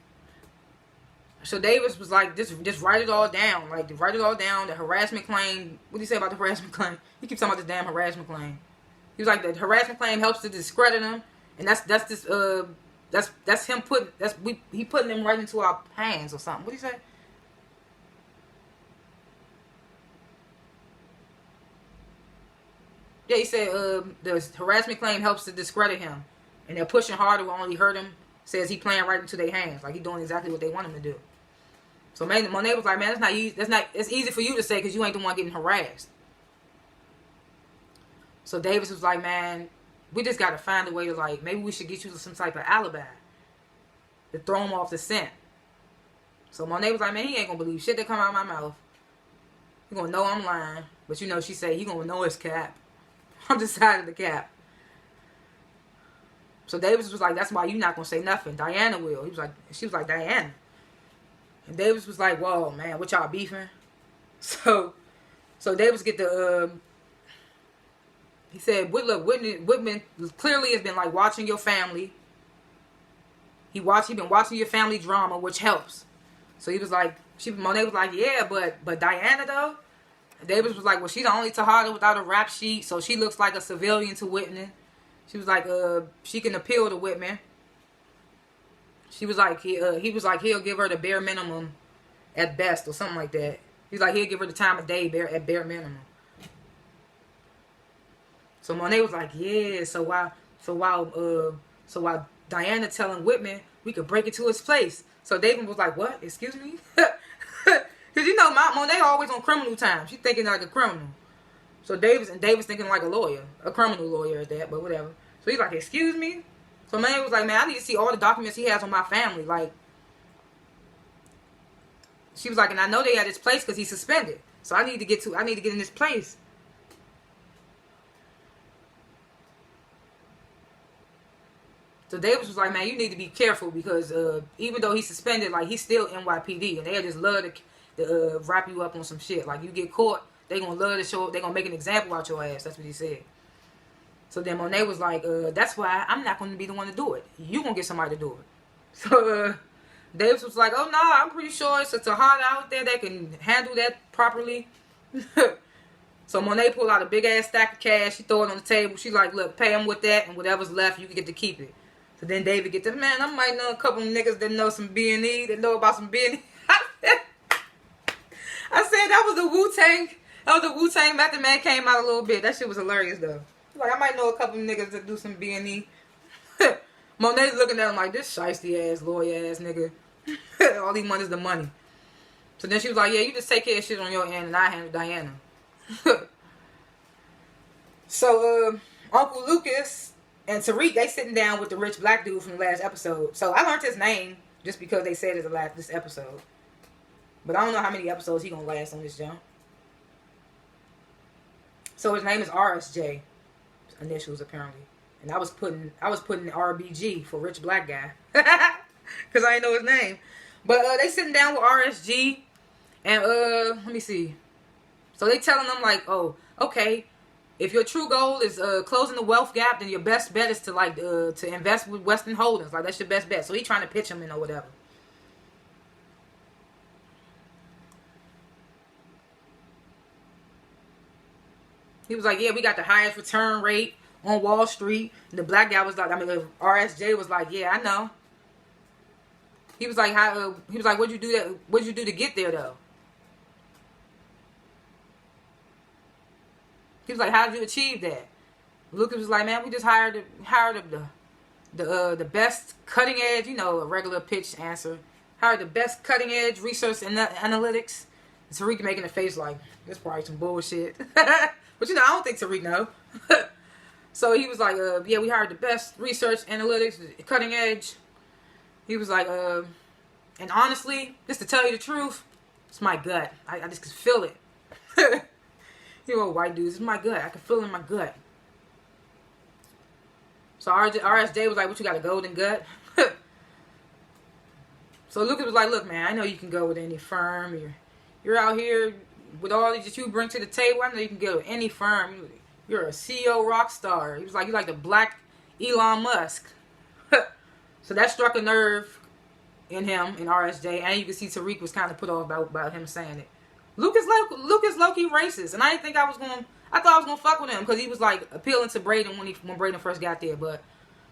So Davis was like, just write it all down. Like, write it all down. The harassment claim. What did he say about the harassment claim? He keeps talking about this damn harassment claim. He was like, the harassment claim helps to discredit him, and that's him he putting them right into our hands or something. What did he say? Yeah, he said the harassment claim helps to discredit him, and they're pushing harder will only hurt him. Says he playing right into their hands, like he doing exactly what they want him to do. So Monet was like, man, that's not easy. It's easy for you to say because you ain't the one getting harassed. So Davis was like, man, we just got to find a way to, like, maybe we should get you some type of alibi to throw him off the scent. So Monet was like, man, he ain't going to believe shit that come out of my mouth. He going to know I'm lying. But, you know, she said he going to know it's cap. I'm the side of the cap. So Davis was like, that's why you not going to say nothing. Diana will. She was like, Diana. And Davis was like, whoa, man, what y'all beefing? So Davis get the... He said, look, Whitman clearly has been like watching your family. He been watching your family drama, which helps. So he was like, Monet was like, yeah, but Diana though? And Davis was like, well, she's the only Tejada without a rap sheet, so she looks like a civilian to Whitman. She was like, she can appeal to Whitman. She was like, he was like, he'll give her the bare minimum at best or something like that. He's like, he'll give her the time of day at bare minimum. So Monet was like, yeah, so while Diana telling Whitman we could break into his place. So David was like, what? Excuse me? Because you know, Monet always on criminal time. She's thinking like a criminal. So Davis thinking like a lawyer. A criminal lawyer at that, but whatever. So he's like, excuse me? So Monet was like, man, I need to see all the documents he has on my family. Like, she was like, and I know they at his place because he's suspended. So I need to get in this place. So Davis was like, man, you need to be careful because even though he's suspended, like, he's still NYPD. And they just love to wrap you up on some shit. Like, you get caught, they going to love to show up. They going to make an example out your ass. That's what he said. So then Monet was like, that's why I'm not going to be the one to do it. You going to get somebody to do it. So Davis was like, oh, no, I'm pretty sure it's a Tejada out there that can handle that properly. So Monet pulled out a big-ass stack of cash. She threw it on the table. She's like, look, pay him with that, and whatever's left, you can get to keep it. So then David get the man. I might know a couple of niggas that know some B&E, that know about some B&E. I said that was the Wu-Tang. That was the Wu-Tang Method Man came out a little bit. That shit was hilarious though. Like, I might know a couple of niggas that do some B&E. Monet's looking at him like, this shiesty ass, lawyer ass nigga. All he wants is the money. So then she was like, yeah, you just take care of shit on your end and I handle Diana. So Uncle Lucas and Tariq, they sitting down with the rich black dude from the last episode. So I learned his name just because they said it's this episode. But I don't know how many episodes he gonna last on this jump. So his name is RSJ, initials apparently. And I was putting RBG for rich black guy. Because I didn't know his name. But they sitting down with RSG. And let me see. So they telling them like, oh, okay, if your true goal is closing the wealth gap, then your best bet is to invest with Western Holdings. Like, that's your best bet. So he trying to pitch him in or whatever. He was like, yeah, we got the highest return rate on Wall Street. And the black guy was like, RSJ was like, yeah, I know. He was like, what'd you do to get there though? He was like, how did you achieve that? Lucas was like, man, we just hired the best cutting edge, a regular pitch answer. Hired the best cutting edge research and analytics. And Tariq making a face like, this probably some bullshit. But I don't think Tariq know. So he was like, yeah, we hired the best research analytics, cutting edge. He was like, and honestly, just to tell you the truth, it's my gut. I just can feel it. White dudes, it's my gut. I can feel it in my gut. So RSJ was like, what, you got a golden gut? So Lucas was like, look, man, I know you can go with any firm. You're out here with all that you bring to the table. I know you can go with any firm. You're a CEO rock star. He was like, you're like the black Elon Musk. So that struck a nerve in him, in RSJ. And you can see Tariq was kind of put off about him saying it. Lucas low-key racist. And I didn't think I thought I was going to fuck with him because he was like appealing to Braden when Braden first got there. But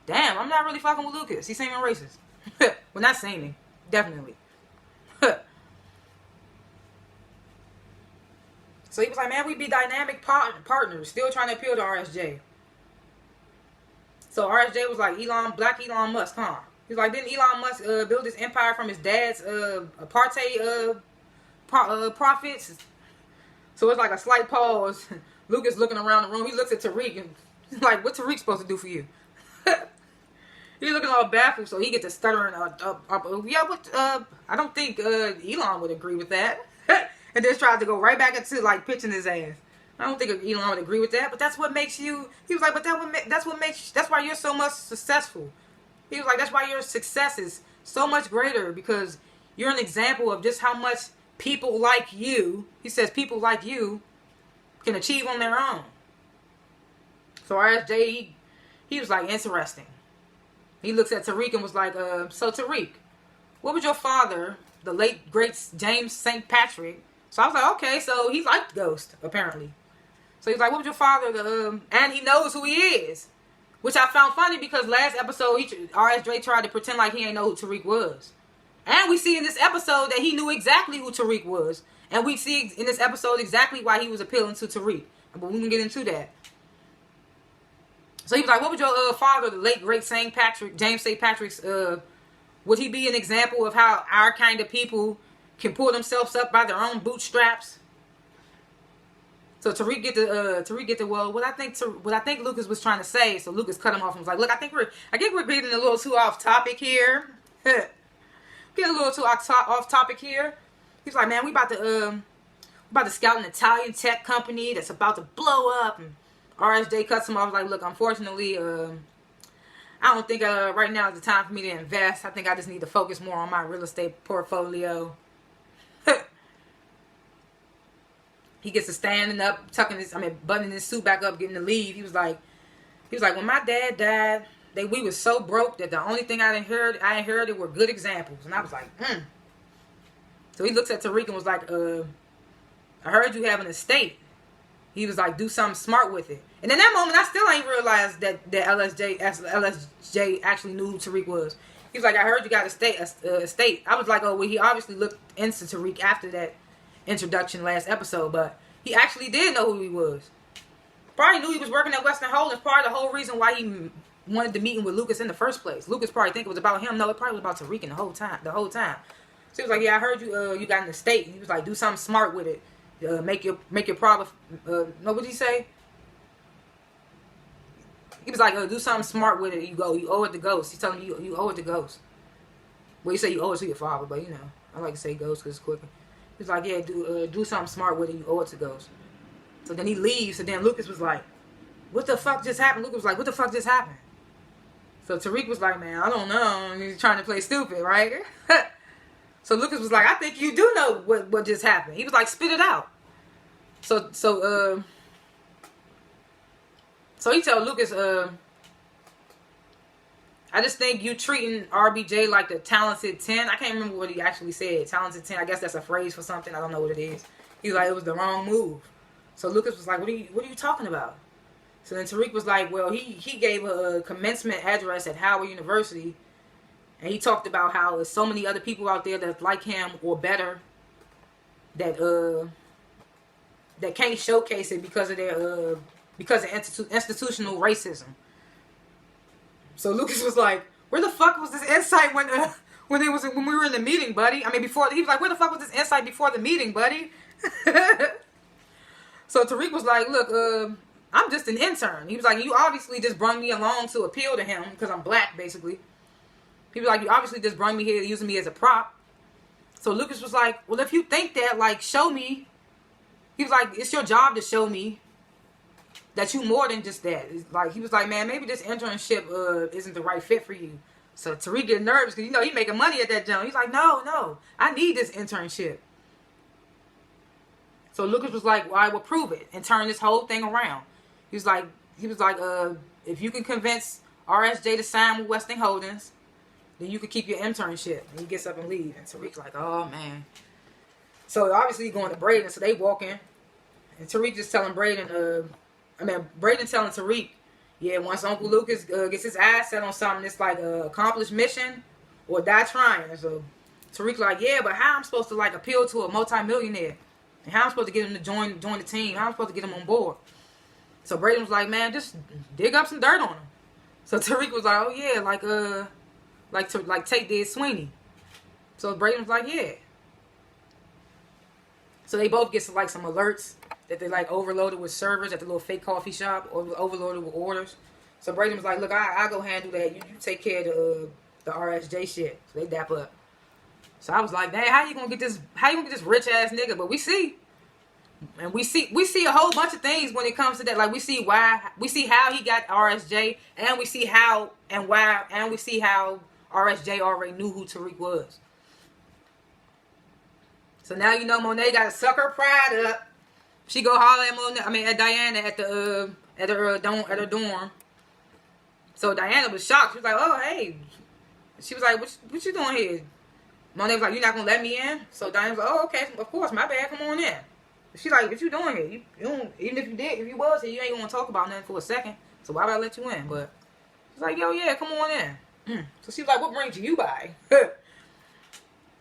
damn, I'm not really fucking with Lucas. He's seeming racist. Well, not seeming. Definitely. So he was like, man, we be dynamic partners. Still trying to appeal to RSJ. So RSJ was like, black Elon Musk, huh? He was like, didn't Elon Musk build his empire from his dad's apartheid profits? So it's like a slight pause. Lucas looking around the room. He looks at Tariq and he's like, what's Tariq supposed to do for you? He's looking all baffled, so he gets to stuttering yeah, but I don't think Elon would agree with that. And just tried to go right back into like pitching his ass. I don't think Elon would agree with that, but that's what makes you. He was like, but that's why you're so much successful. He was like, that's why your success is so much greater because you're an example of just how much people like you. He says people like you can achieve on their own. So RSJ, he was like, interesting. He looks at Tariq and was like, so Tariq, what would your father, the late great James St. Patrick? So I was like, okay, so he liked Ghost, apparently. So he's like, what would your father, and he knows who he is. Which I found funny because last episode, RSJ tried to pretend like he ain't know who Tariq was. And we see in this episode that he knew exactly who Tariq was. And we see in this episode exactly why he was appealing to Tariq. But we can get into that. So he was like, what would your father, the late great St. Patrick, James St. Patrick's, would he be an example of how our kind of people can pull themselves up by their own bootstraps? So Tariq get the well, what I think Lucas was trying to say. So Lucas cut him off and was like, look, I think we're getting a little too off topic here. Getting a little too off topic here. He's like, man, we about to scout an Italian tech company that's about to blow up. And RSJ cuts him off like, look, unfortunately, I don't think right now is the time for me to invest. I think I just need to focus more on my real estate portfolio. He gets to standing up, buttoning his suit back up, getting to leave. He was like, when my dad died, we was so broke that the only thing I inherited were good examples. And I was like, So he looks at Tariq and was like, I heard you have an estate. He was like, do something smart with it. And in that moment, I still ain't realized that LSJ actually knew who Tariq was. He was like, I heard you got a estate. I was like, oh, well, he obviously looked into Tariq after that introduction last episode, but he actually did know who he was. Probably knew he was working at Western Holdings. Part of the whole reason why he wanted the meeting with Lucas in the first place. Lucas probably think it was about him. No, it probably was about Tariq the whole time. So he was like, yeah, I heard you got an estate. And he was like, do something smart with it. Make your profit. No, what did he say? He was like, do something smart with it. You owe it to Ghost. He's telling you owe it to Ghost. Well, you say you owe it to your father, but I like to say Ghost because it's quicker. He's like, yeah, do something smart with it. You owe it to Ghost. So then he leaves. And then Lucas was like, what the fuck just happened? Lucas was like, what the fuck just happened? So Tariq was like, man, I don't know. And he's trying to play stupid, right? So Lucas was like, I think you do know what just happened. He was like, spit it out. So he told Lucas, I just think you treating RBJ like the talented 10. I can't remember what he actually said. Talented 10. I guess that's a phrase for something. I don't know what it is. He was like, it was the wrong move. So Lucas was like, what are you talking about? So then Tariq was like, well, he gave a commencement address at Howard University. And he talked about how there's so many other people out there that like him or better that that can't showcase it because of their because of institutional racism. So Lucas was like, "Where the fuck was this insight when we were in the meeting, buddy? I mean, before he was like, where the fuck was this insight before the meeting, buddy?" So Tariq was like, "Look, I'm just an intern." He was like, "You obviously just brought me along to appeal to him because I'm black, basically." He was like, "You obviously just brought me here using me as a prop." So Lucas was like, "Well, if you think that, like, show me." He was like, "It's your job to show me that you more than just that." It's like, he was like, "Man, maybe this internship isn't the right fit for you." So Tariq get nervous because, you know, he making money at that job. He's like, no, I need this internship. So Lucas was like, "Well, I will prove it and turn this whole thing around." He was like, "If you can convince RSJ to sign with Westing Holdings, then you could keep your internship." And he gets up and leaves. And Tariq's like, "Oh, man." So obviously he's going to Braden. So they walk in. And Tariq just telling Braden telling Tariq, yeah, once Uncle Lucas gets his eyes set on something, it's like a accomplished mission or die trying. And so Tariq like, "Yeah, but how I'm supposed to, like, appeal to a multimillionaire? And how I'm supposed to get him to join the team? How I'm supposed to get him on board?" So Braden was like, "Man, just dig up some dirt on him." So Tariq was like, "Oh yeah, like Tate did Sweeney." So Braden was like, "Yeah." So they both get like some alerts that they like overloaded with servers at the little fake coffee shop, or overloaded with orders. So Braden was like, "Look, I go handle that. You take care of the RSJ shit." So they dap up. So I was like, "Dang, how you gonna get this rich ass nigga?" But we see a whole bunch of things when it comes to that. Like we see how he got RSJ, and we see how RSJ already knew who Tariq was. So now you know Monet got to suck her pride up. She go holler at Diana at her dorm. So Diana was shocked. She was like, "Oh, hey." She was like, what you doing here?" Monet was like, "You not gonna let me in?" So Diana was like, "Oh, okay, of course, my bad, come on in." She's like, "What you doing here? You don't, even if you was here, you ain't gonna talk about nothing for a second. So why would I let you in?" But she's like, "Yo, yeah, come on in." So she was like, "What brings you by?"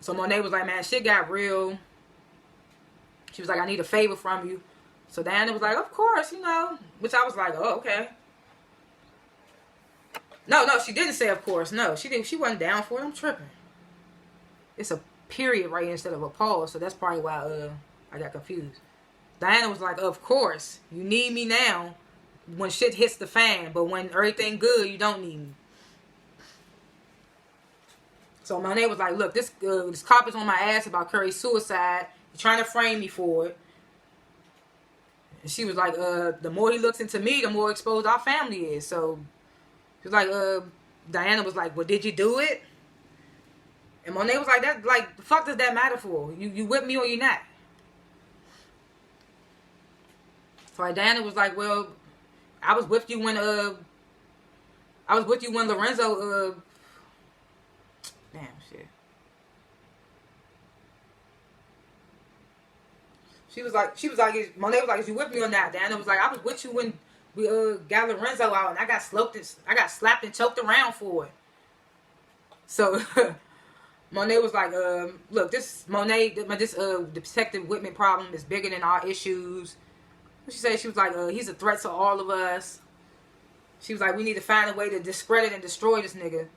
So Monet was like, "Man, shit got real." She was like, "I need a favor from you." So Diana was like, "Of course, you know." Which I was like, "Oh, okay." No, she didn't say of course. No, she didn't. She wasn't down for it. I'm tripping. It's a period right here instead of a pause, so that's probably why I got confused. Diana was like, "Of course, you need me now when shit hits the fan, but when everything good, you don't need me." So Monet was like, "Look, this cop is on my ass about Curry's suicide. He's trying to frame me for it." And she was like, "The more he looks into me, the more exposed our family is." So she was like, Diana was like, "Well, did you do it?" And Monet was like, "That, like, the fuck does that matter for? You with me or you not?" So like, Diana was like, "Well, I was with you when Lorenzo damn shit." She was like, Monet was like, "Is you with me or not?" Diana was like, "I was with you when we got Lorenzo out, and I got slapped and choked around for it." So Monet was like, "Look, this Detective Whitman problem is bigger than our issues." She said, she was like, "He's a threat to all of us." She was like, "We need to find a way to discredit and destroy this nigga."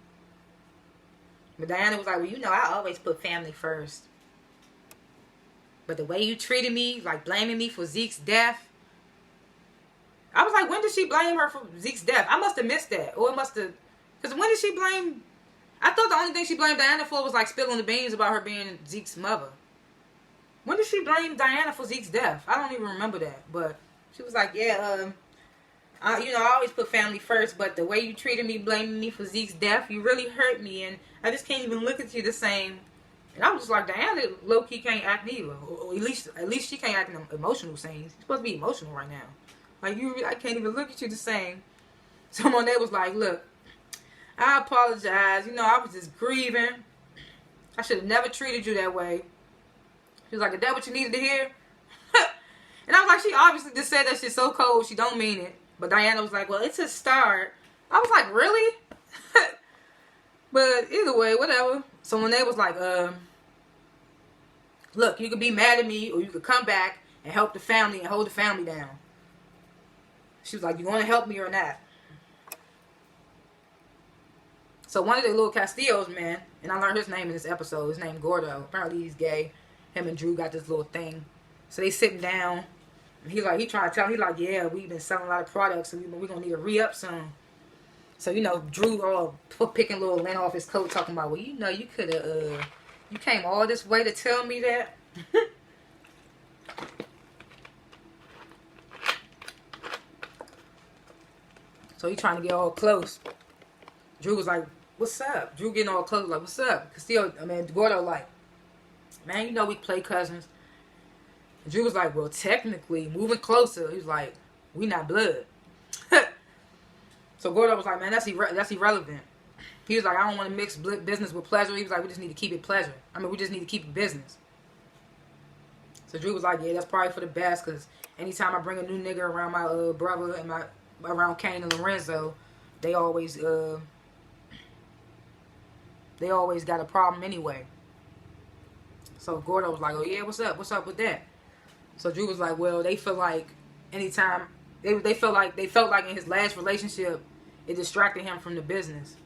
But Diana was like, "Well, you know, I always put family first. But the way you treated me, like blaming me for Zeke's death." I was like, when did she blame her for Zeke's death? I must have missed that. Or it must have... Because when did she blame... I thought the only thing she blamed Diana for was like spilling the beans about her being Zeke's mother. When did she blame Diana for Zeke's death? I don't even remember that. But she was like, "Yeah, I always put family first, but the way you treated me, blaming me for Zeke's death, you really hurt me, and I just can't even look at you the same." And I was just like, Diana low-key can't act either. Or at least she can't act in emotional scenes. She's supposed to be emotional right now. Like, I can't even look at you the same. So Monet was like, "Look, I apologize. You know, I was just grieving. I should have never treated you that way." She was like, "Is that what you needed to hear?" And I was like, she obviously just said that shit so cold, she don't mean it. But Diana was like, "Well, it's a start." I was like, really? But either way, whatever. So Monet was like, "Look, you could be mad at me, or you could come back and help the family and hold the family down. She was like, you want to help me or not? So one of the little Castillos, man, and I learned his name in this episode. His name Gordo. Apparently he's gay. Him and Drew got this little thing. So they sitting down. And he trying to tell him, he like, yeah, we've been selling a lot of products, so we're going to need to re-up some. So, you know, Drew picking little lint off his coat, talking about, well, you know, you could have, you came all this way to tell me that? So he trying to get all close. Drew was like, what's up? Drew getting all close, like, what's up? Gordo like, man, you know we play cousins. And Drew was like, well, technically, moving closer, he was like, we not blood. So Gordo was like, man, that's irrelevant. He was like, I don't want to mix business with pleasure. He was like, we just need to keep it pleasure. We just need to keep it business. So Drew was like, yeah, that's probably for the best, because anytime I bring a new nigga around my brother and around Kane and Lorenzo, they always got a problem anyway. So Gordo was like, oh yeah, what's up with that? So Drew was like, well, they feel like anytime they felt like in his last relationship, it distracted him from the business.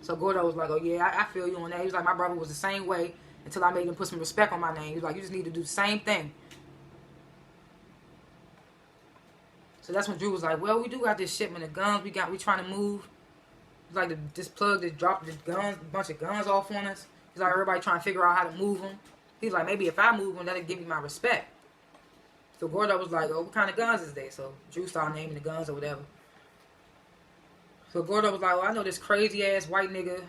So Gordo was like, oh yeah, I feel you on that. He was like, my brother was the same way until I made him put some respect on my name. He was like, you just need to do the same thing. So that's when Drew was like, well, we do got this shipment of guns we trying to move. He's like, this plug just dropped a bunch of guns off on us. He's like, everybody trying to figure out how to move them. He's like, maybe if I move them, that'll give me my respect. So Gordo was like, oh, what kind of guns is they? So Drew started naming the guns or whatever. So Gordo was like, well, I know this crazy ass white nigga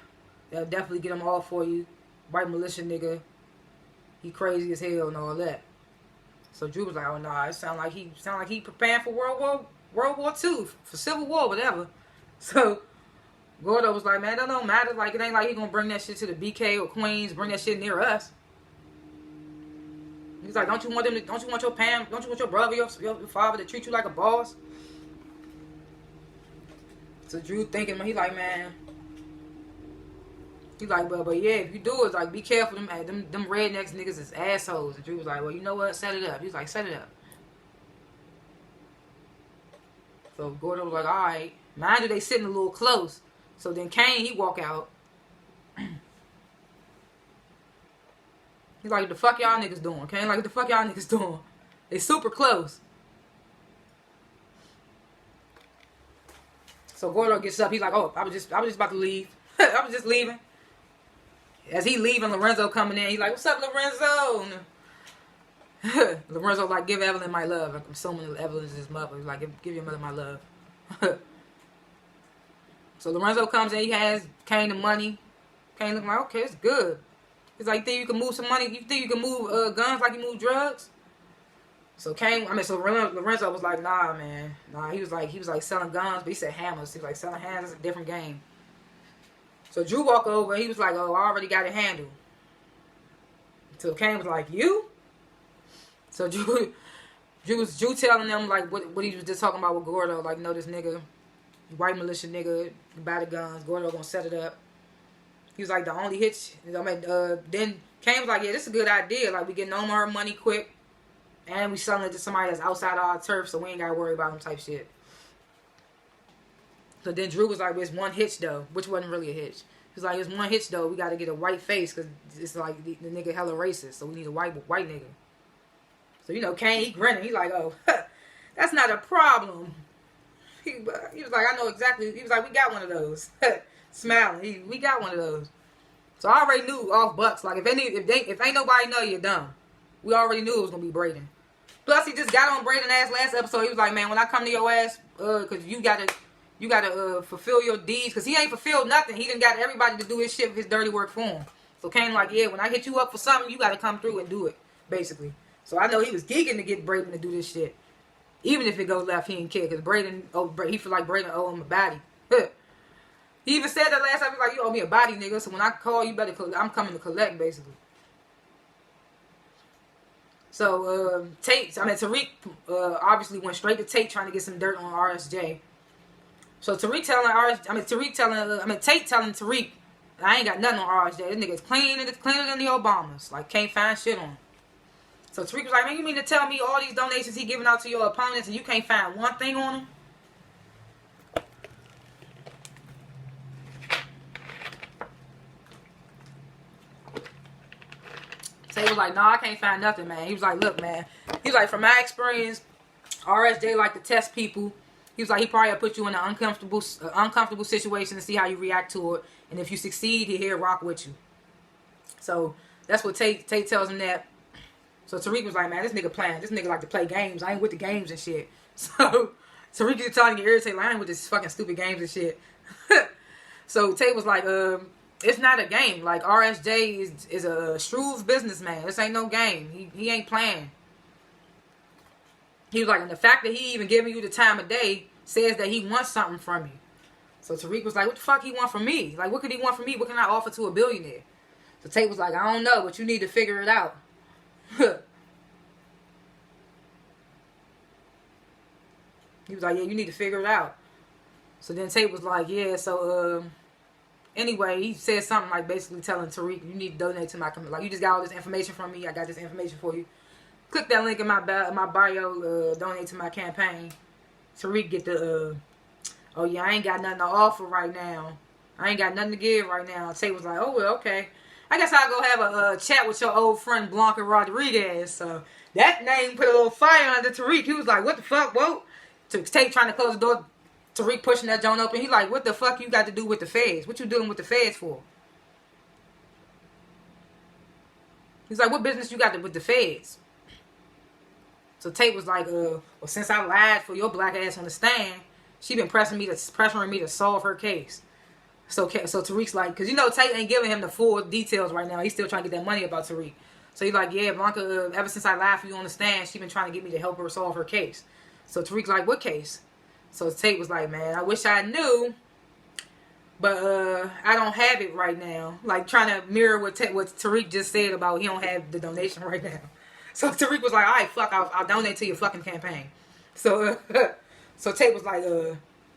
that'll definitely get them all for you. White militia nigga. He crazy as hell and all that. So Drew was like, oh nah, it sound like he preparing for World War II, for Civil War, whatever. So Gordo was like, man, that don't matter. Like, it ain't like he gonna bring that shit to the BK or Queens, bring that shit near us. He's like, don't you want your brother, your father to treat you like a boss? So Drew thinking, he like, man. He's like, but yeah, if you do it, like, be careful. Them rednecks niggas is assholes. And Drew was like, well, you know what? Set it up. He was like, set it up. So Gordo was like, all right. Mind you, they sitting a little close. So then Kane, he walk out. He's like, what the fuck y'all niggas doing? Kane like, what the fuck y'all niggas doing? They super close. So Gordo gets up. He's like, oh, I was just about to leave. I was just leaving. As he leaving, Lorenzo coming in. He's like, what's up, Lorenzo? Lorenzo like, give Evelyn my love. I'm assuming Evelyn is his mother. He's like, give your mother my love. So Lorenzo comes in. He has Kane the money. Kane looking like, okay, it's good. He's like, you think you can move some money? You think you can move guns like you move drugs? So Lorenzo was like, nah, man. Nah, he was like selling guns, but he said hammers. He was like, selling hammers is a different game. So Drew walked over and he was like, oh, I already got it handled. So Kane was like, you? So Drew telling them like what he was just talking about with Gordo, like, no, this nigga, white militia nigga, buy the guns, Gordo gonna set it up. He was like, the only hitch, then Kane was like, yeah, this is a good idea. Like, we getting all our money quick, and we selling it to somebody that's outside our turf, so we ain't gotta worry about them type shit. So then Drew was like, well, it's one hitch though, which wasn't really a hitch. He was like, it's one hitch though, we gotta get a white face, because it's like the nigga hella racist, so we need a white nigga. So, you know, Kane, he grinning, he like, oh, that's not a problem. He was like, I know exactly, he was like, we got one of those. Smiling, we got one of those. So I already knew off Bucks, like, if ain't nobody know, you're dumb. We already knew it was gonna be Braden. Plus, he just got on Braden ass last episode. He was like, man, when I come to your ass, because you gotta fulfill your deeds, because he ain't fulfilled nothing. He done got everybody to do his shit, his dirty work for him. So Kane like, yeah, when I hit you up for something, you gotta come through and do it, basically. So I know he was geeking to get Braden to do this shit. Even if it goes left, he ain't care, because he feel like Braden owe him a body. He even said that last time. He was like, you owe me a body, nigga, so when I call, you better, I'm coming to collect, basically. So, Tariq obviously went straight to Tate trying to get some dirt on RSJ. So Tate telling Tariq, I ain't got nothing on RSJ. This nigga's cleaner than the Obamas. Like, can't find shit on him. So Tariq was like, man, you mean to tell me all these donations he giving out to your opponents and you can't find one thing on them? So he was like, nah, I can't find nothing, man. He was like, look, man. He was like, from my experience, RSJ like to test people. He was like, he probably put you in an uncomfortable situation to see how you react to it. And if you succeed, he'll rock with you. So that's what Tate tells him that. So Tariq was like, man, this nigga playing. This nigga like to play games. I ain't with the games and shit. So Tariq is telling you irritated, like, I ain't with this fucking stupid games and shit. So Tate was like, it's not a game. Like, RSJ is a shrewd businessman. This ain't no game. He ain't playing. He was like, and the fact that he even giving you the time of day says that he wants something from you. So Tariq was like, what the fuck he want from me? Like, what could he want from me? What can I offer to a billionaire? So Tate was like, I don't know, but you need to figure it out. He was like, yeah, you need to figure it out. So then Tate was like, yeah, so, anyway, he said something like basically telling Tariq, you need to donate to my company. Like, you just got all this information from me. I got this information for you. Click that link in my bio, donate to my campaign. Tariq get the, oh yeah, I ain't got nothing to offer right now. I ain't got nothing to give right now. Tate was like, oh, well, okay. I guess I'll go have a chat with your old friend Blanca Rodriguez. So that name put a little fire under Tariq. He was like, what the fuck, whoa? Tate trying to close the door. Tariq pushing that joint open. He like, what the fuck you got to do with the feds? What you doing with the feds for? He's like, what business you got with the feds? So Tate was like, well, since I lied for your black ass on the stand, she been pressuring me to solve her case. So Tariq's like, because you know Tate ain't giving him the full details right now. He's still trying to get that money about Tariq. So he's like, yeah, Blanca, ever since I lied for you on the stand, she been trying to get me to help her solve her case. So Tariq's like, what case? So Tate was like, man, I wish I knew, but I don't have it right now. Like, trying to mirror what Tariq just said about he don't have the donation right now. So Tariq was like, all right, fuck, I'll donate to your fucking campaign. So so Tate was like,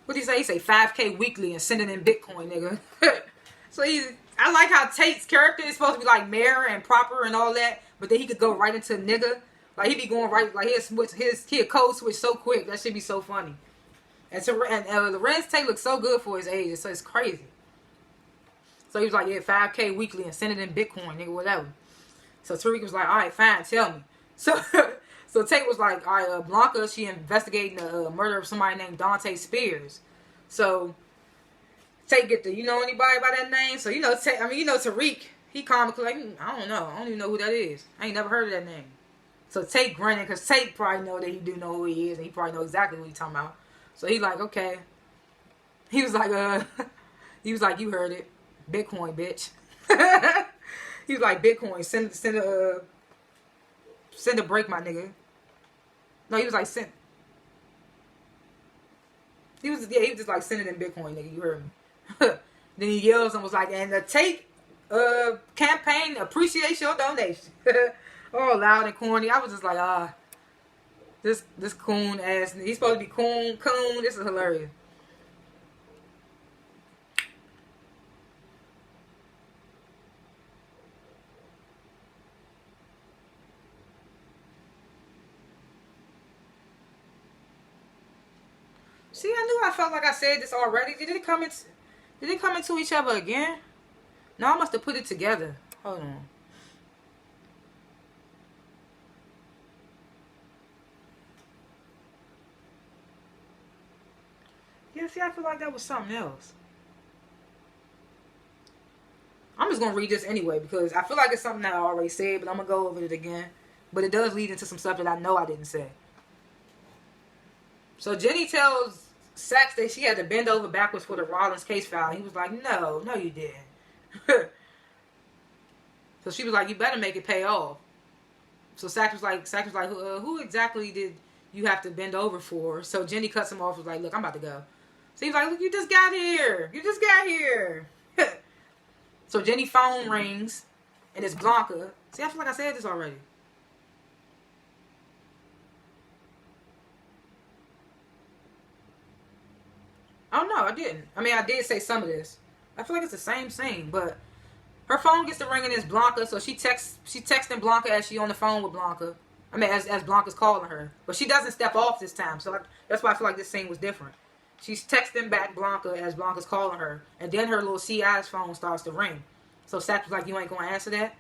what did he say? He say 5K weekly and send it in Bitcoin, nigga. So I like how Tate's character is supposed to be like mayor and proper and all that, but then he could go right into nigga. Like, he be going right, like he'll code switch so quick. That should be so funny. And Lorenz Tate looks so good for his age, so it's crazy. So he was like, yeah, 5K weekly and send it in Bitcoin, nigga, whatever. So Tariq was like, all right, fine, tell me. So Tate was like, all right, Blanca, she investigating the murder of somebody named Dante Spears. So Tate get the, you know anybody by that name? So, you know, Tariq, he comically like, I don't know. I don't even know who that is. I ain't never heard of that name. So Tate grinning, because Tate probably know that he do know who he is, and he probably know exactly what he's talking about. So he like, okay. He was like, you heard it. Bitcoin, bitch. He was like, Bitcoin, send a break, my nigga. No, he was like, he was just like, send it in Bitcoin, nigga, you heard me. Then he yells and was like, and the Tate campaign appreciates your donation. Oh, loud and corny. I was just like, this coon ass, he's supposed to be coon, this is hilarious. See, I felt like I said this already. Did it come into each other again? No, I must have put it together. Hold on. Yeah, see, I feel like that was something else. I'm just going to read this anyway because I feel like it's something that I already said, but I'm going to go over it again. But it does lead into some stuff that I know I didn't say. So Jenny tells Sachs that she had to bend over backwards for the Rollins case file. He was like, no, you didn't. So she was like, you better make it pay off. So Sachs was like, who exactly did you have to bend over for? So Jenny cuts him off, was like, look, I'm about to go. So he's like, look, you just got here. So Jenny's phone rings, and it's Blanca. See, I feel like I said this already. Oh, no, I didn't. I mean, I did say some of this. I feel like it's the same scene, but her phone gets to ringing, it's Blanca, so she texting Blanca as she on the phone with Blanca. I mean, as Blanca's calling her. But she doesn't step off this time. So that's why I feel like this scene was different. She's texting back Blanca as Blanca's calling her. And then her little CI's phone starts to ring. So Sax was like, you ain't going to answer that?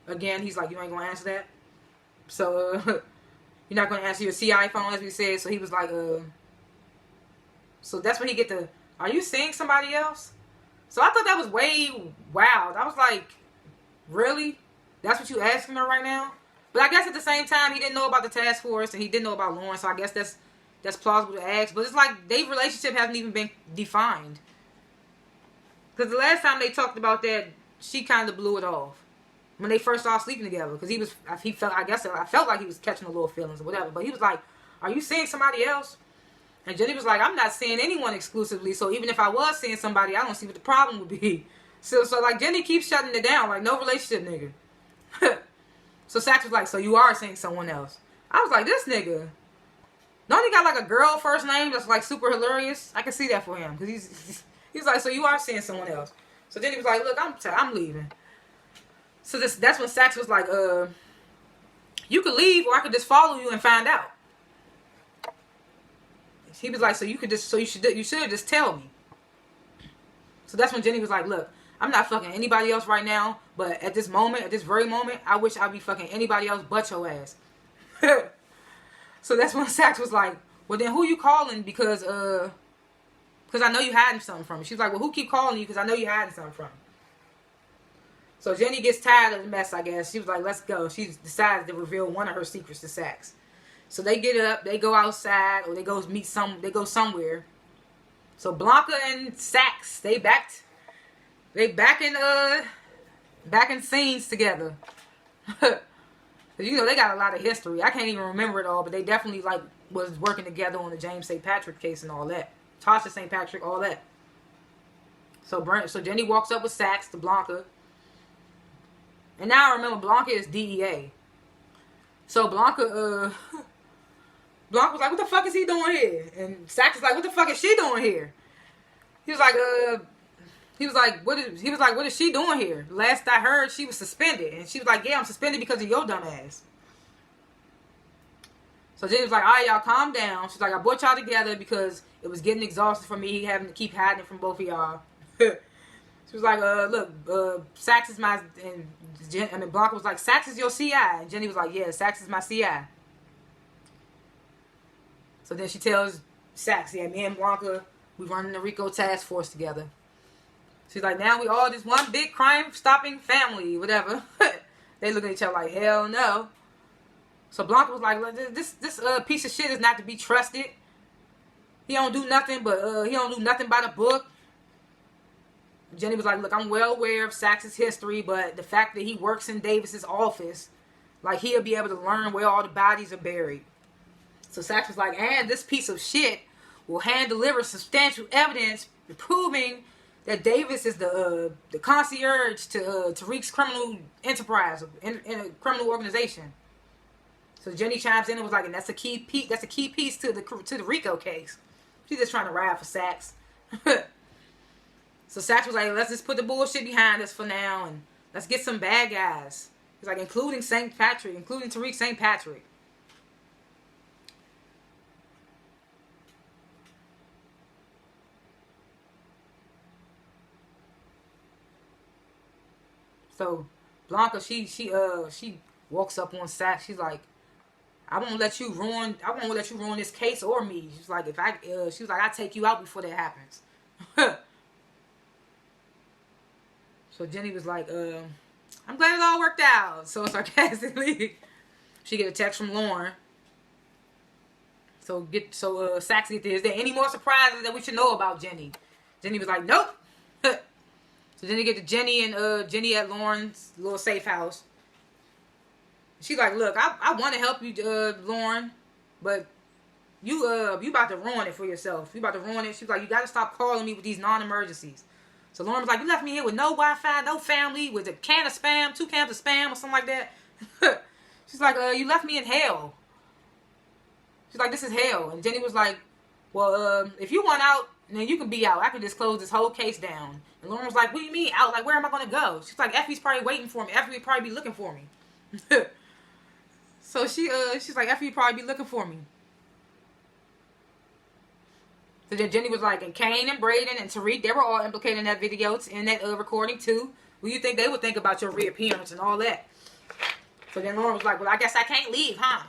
Again, he's like, you ain't going to answer that? So, you're not going to answer your CI phone, as we said. So he was like, So that's when he get the, are you seeing somebody else? So I thought that was way wild. I was like, really? That's what you asking her right now? But I guess at the same time, he didn't know about the task force and he didn't know about Lauren, so I guess that's plausible to ask. But it's like their relationship hasn't even been defined. Because the last time they talked about that, she kind of blew it off when they first started sleeping together. Because I felt like he was catching a little feelings or whatever. But he was like, are you seeing somebody else? And Jenny was like, I'm not seeing anyone exclusively. So even if I was seeing somebody, I don't see what the problem would be. So like Jenny keeps shutting it down, like no relationship, nigga. So Sax was like, so you are seeing someone else. I was like, this nigga, don't he got like a girl first name that's like super hilarious? I can see that for him. Because he's like, so you are seeing someone else. So then he was like, look, I'm leaving. So that's when Sax was like, you could leave or I could just follow you and find out. He was like, you should just tell me. So that's when Jenny was like, look, I'm not fucking anybody else right now, but at this very moment, I wish I'd be fucking anybody else but your ass. So that's when Sax was like, well then who you calling because I know you hiding something from me. She was like, well who keep calling you because I know you hiding something from me. So Jenny gets tired of the mess, I guess. She was like, let's go. She decided to reveal one of her secrets to Sax. So they get up, they go outside, or they go somewhere. So Blanca and Sax, they back in scenes together. You know, they got a lot of history. I can't even remember it all, but they definitely like was working together on the James St. Patrick case and all that. Tasha St. Patrick, all that. So Jenny walks up with Sax to Blanca. And now I remember Blanca is DEA. So Blanca was like, what the fuck is he doing here? And Sax is like, what the fuck is she doing here? He was like, what is she doing here? Last I heard, she was suspended. And she was like, yeah, I'm suspended because of your dumb ass. So Jenny was like, all right, y'all calm down. She's like, I brought y'all together because it was getting exhausted for me having to keep hiding it from both of y'all. She was like, look, Sax is my, and Blanca was like, Sax is your CI. And Jenny was like, yeah, Sax is my CI. So then she tells Sax, yeah, me and Blanca, we running the RICO task force together. She's like, now we all just one big crime-stopping family, whatever. They look at each other like, hell no. So Blanca was like, this piece of shit is not to be trusted. He don't do nothing by the book. Jenny was like, look, I'm well aware of Sax's history, but the fact that he works in Davis's office, like he'll be able to learn where all the bodies are buried. So Sax was like, and this piece of shit will hand deliver substantial evidence proving that Davis is the concierge to Tariq's criminal enterprise in a criminal organization. So Jenny chimes in and was like, and that's a key piece to the RICO case. She's just trying to ride for Sax. So Sax was like, let's just put the bullshit behind us for now and let's get some bad guys. He's like, including Tariq St. Patrick. So Blanca, she walks up on Sax. She's like, I won't let you ruin this case or me. She's like, I'll take you out before that happens. So Jenny was like, I'm glad it all worked out. So sarcastically, she get a text from Lauren. So Sax get there. Is there any more surprises that we should know about Jenny? Jenny was like, nope. So then they get to Jenny at Lauren's little safe house. She's like, look, I want to help you, Lauren, but you about to ruin it for yourself. You about to ruin it. She's like, you got to stop calling me with these non-emergencies. So Lauren was like, you left me here with no Wi-Fi, no family, with a can of Spam, 2 cans of Spam or something like that. She's like, you left me in hell. She's like, this is hell. And Jenny was like, well, if you want out, then you can be out. I can just close this whole case down. And Lauren was like, what do you mean out? Like, where am I going to go? She's like, Effie's probably waiting for me. Effie would probably be looking for me. So she's like, Effie, you probably be looking for me. So then Jenny was like, and Kane and Braden and Tariq, they were all implicated in that video, in that recording too. What do you think they would think about your reappearance and all that? So then Lauren was like, well, I guess I can't leave, huh?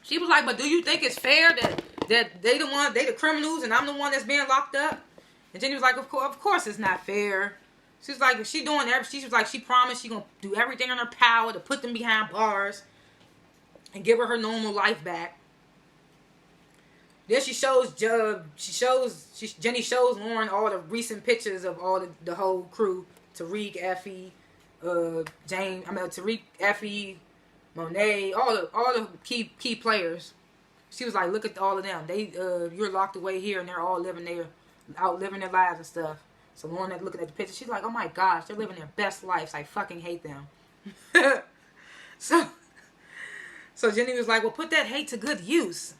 She was like, but do you think it's fair that they the criminals and I'm the one that's being locked up? And Jenny was like, of course it's not fair. She's like, she was like, she promised she gonna do everything in her power to put them behind bars and give her normal life back. Then Jenny shows Lauren all the recent pictures of all the whole crew. Tariq, Effie, Tariq, Effie, Monet, all the key players. She was like, look at all of them. You're locked away here and they're all living their lives and stuff. So Lauren looking at the picture, she's like, oh my gosh, they're living their best lives. I fucking hate them. So Jenny was like, well, put that hate to good use.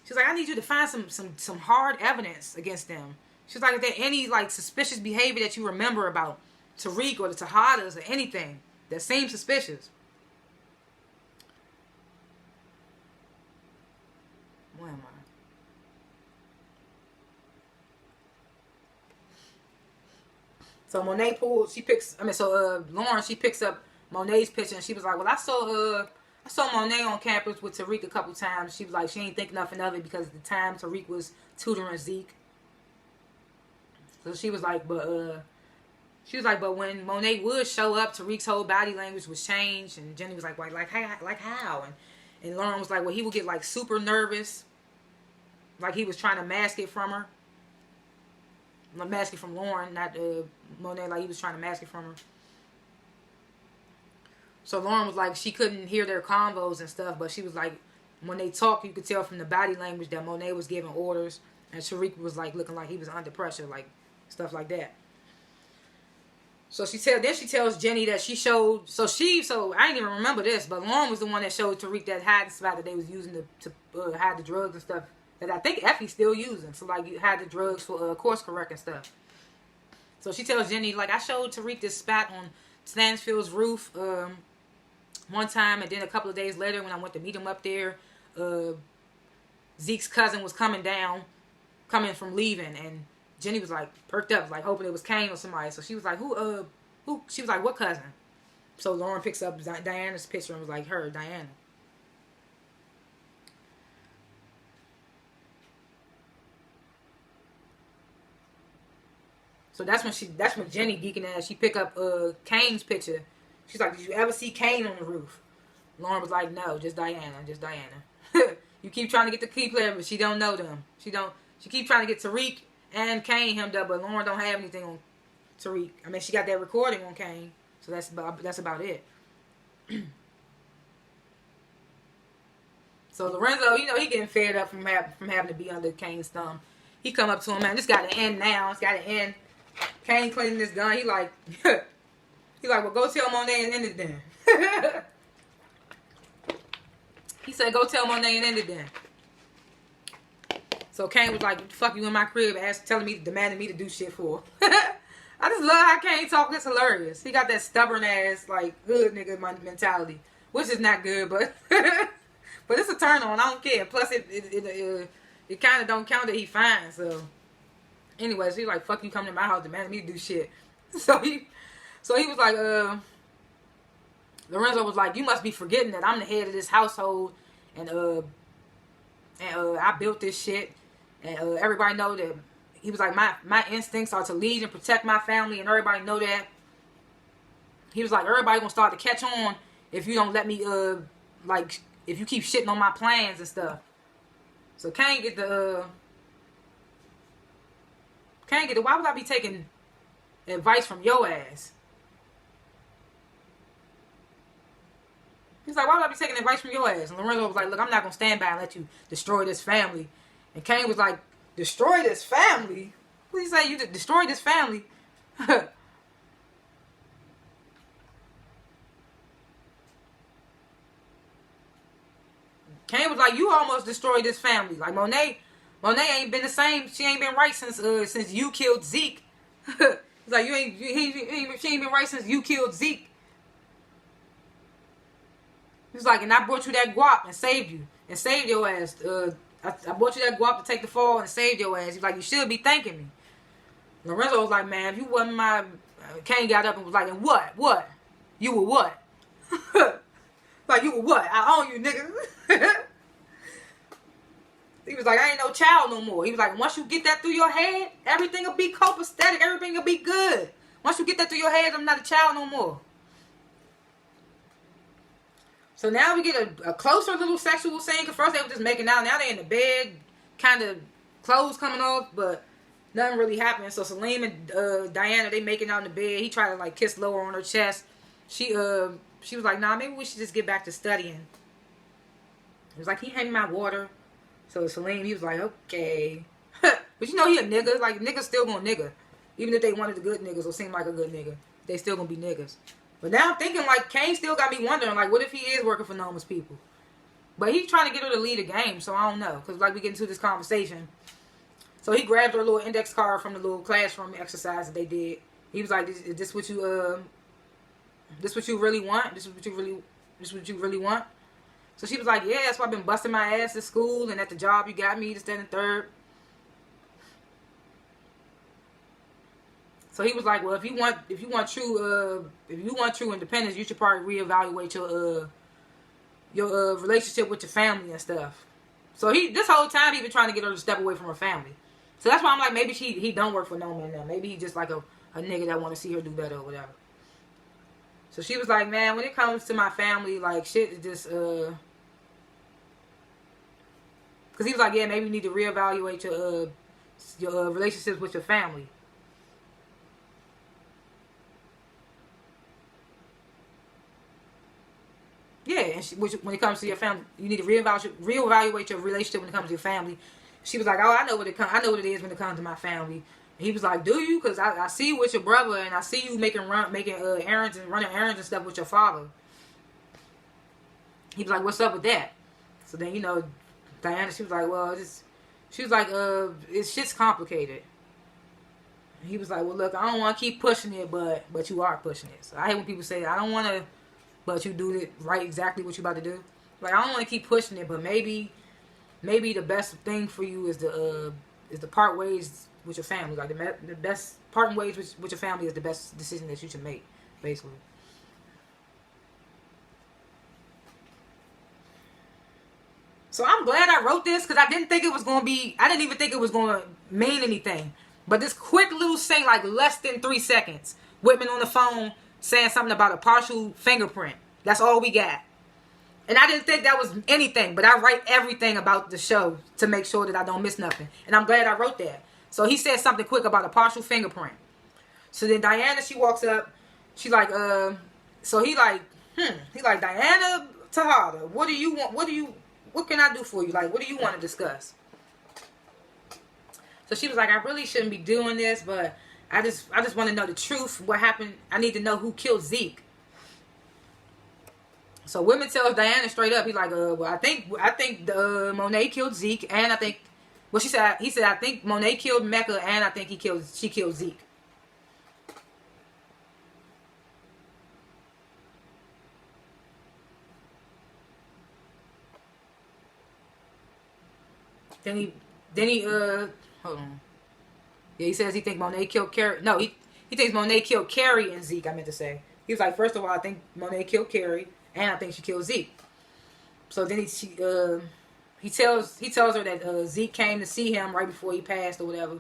She's like, I need you to find some hard evidence against them. She's like, if there any like suspicious behavior that you remember about Tariq or the Tejadas or anything that seems suspicious. Where am I? So Lauren, she picks up Monet's picture and she was like, well, I saw Monet on campus with Tariq a couple times. She was like, she ain't think nothing of it because at the time Tariq was tutoring Zeke. So she was like, but when Monet would show up, Tariq's whole body language was changed. And Jenny was like, like how? And Lauren was like, well, he would get like super nervous. Like he was trying to mask it from her. Mask it from Lauren, not Monet, like he was trying to mask it from her. So Lauren was like, she couldn't hear their convos and stuff, but she was like, when they talked, you could tell from the body language that Monet was giving orders, and Tariq was like looking like he was under pressure, like stuff like that. So she tells Jenny that she showed, so I didn't even remember this, but Lauren was the one that showed Tariq that hiding spot that they was using to hide the drugs and stuff that I think Effie's still using. So like you hide the drugs for course correct and stuff. So she tells Jenny, like, I showed Tariq this spot on Stansfield's roof one time, and then a couple of days later when I went to meet him up there, Zeke's cousin was coming from leaving, and Jenny was like perked up, like hoping it was Kane or somebody. So she was like, who? She was like, what cousin? So Lauren picks up Diana's picture and was like, her, Diana. So that's when Jenny geeking ass, she pick up Kane's picture. She's like, did you ever see Kane on the roof? Lauren was like, no, just Diana. You keep trying to get the key player, but she don't know them. She keep trying to get Tariq and Kane hemmed up, but Lauren don't have anything on Tariq. I mean, she got that recording on Kane, so that's about it. So Lorenzo, he getting fed up from having to be under Kane's thumb. He come up to him, man, this got to end now. It's got to end. Kane cleaning this gun. He like, well, go tell Monet and end it then. He said, go tell Monet and end it then. So Kane was like, fuck you in my crib, demanding me to do shit for. I just love how Kane talk. It's hilarious. He got that stubborn ass, like, hood nigga mentality, which is not good, but but it's a turn on. I don't care. Plus, it kind of don't count that he fine, so. Anyways, he like, fuck you coming to my house demanding me to do shit. So he was like, Lorenzo was like, you must be forgetting that I'm the head of this household, and I built this shit, and everybody know that. He was like, my instincts are to lead and protect my family, and everybody know that. He was like, everybody gonna start to catch on if you don't let me, if you keep shitting on my plans and stuff. So Kane get the, why would I be taking advice from your ass? He's like, why would I be taking advice from your ass? And Lorenzo was like, look, I'm not going to stand by and let you destroy this family. And Kane was like, destroy this family? What did he say? You destroy this family? Kane was like, you almost destroyed this family. Like, Monet ain't been the same. She ain't been right since you killed Zeke. He's like, she ain't been right since you killed Zeke. He's like, and I brought you that guap and saved you. And saved your ass. I brought you that guap to take the fall and saved your ass. He's like, you should be thanking me. Lorenzo was like, man, if you wasn't my... Kane got up and was like, and what? What? You were what? Like, you were what? I own you, nigga. He was like, I ain't no child no more. He was like, once you get that through your head, everything will be copacetic. Everything will be good. Once you get that through your head, I'm not a child no more. So now we get a closer little sexual scene. Because first they were just making out. Now they in the bed. Kind of clothes coming off. But nothing really happening. So Salim and Diana, they making out in the bed. He tried to like kiss lower on her chest. She was like, nah, maybe we should just get back to studying. He was like, he handed my water. So Salim, he was like, okay. But you know he a nigga. Like, niggas still gonna nigga. Even if they wanted the good niggas or seem like a good nigga. They still gonna be niggas. But now I'm thinking, like, Kane still got me wondering, like, what if he is working for Noma's people? But he's trying to get her to lead a game, so I don't know. Because, like, we get into this conversation. So he grabbed her little index card from the little classroom exercise that they did. He was like, is this what you, this what you really want? This what you really want? So she was like, yeah, that's why I've been busting my ass at school and at the job you got me, this, that, and third. So he was like, well, if you want true independence, you should probably reevaluate your relationship with your family and stuff. So this whole time he been trying to get her to step away from her family. So that's why I'm like, maybe he don't work for Noma now. Maybe he just like a nigga that want to see her do better or whatever. So she was like, man, when it comes to my family, like shit is just because he was like, yeah, maybe you need to reevaluate your relationships with your family. Yeah, and when it comes to your family, you need to reevaluate your relationship when it comes to your family. She was like, oh, I know what it is when it comes to my family. And he was like, do you? Because I see you with your brother, and I see you making errands and running errands and stuff with your father. He was like, what's up with that? So then, you know, Diana, she was like, well, it's shit's complicated. And he was like, well, look, I don't want to keep pushing it, but you are pushing it. So I hate when people say, I don't want to, but you do it right exactly what you about to do. Like, I don't want to keep pushing it, but maybe the best thing for you is the part ways with your family. Like, the best parting ways with your family is the best decision that you should make, basically. So I'm glad I wrote this because I didn't even think it was going to mean anything. But this quick little thing, like less than 3 seconds, Whitman on the phone saying something about a partial fingerprint. That's all we got. And I didn't think that was anything, but I write everything about the show to make sure that I don't miss nothing. And I'm glad I wrote that. So he said something quick about a partial fingerprint. So then Diana, she walks up. She's like, so he like, Diana Tejada, what do you want? What can I do for you? Like, what do you want to discuss? So she was like, I really shouldn't be doing this, but I just want to know the truth. What happened? I need to know who killed Zeke. So Whitman tells Diana straight up. He's like, well, I think Monet killed Zeke, and I think, well, he said, I think Monet killed Mecca, and I think she killed Zeke. Then he hold on. Yeah, he says he thinks Monet killed Carrie. No, he thinks Monet killed Carrie and Zeke. I meant to say. He was like, first of all, I think Monet killed Carrie, and I think she killed Zeke. So then he tells her that Zeke came to see him right before he passed or whatever,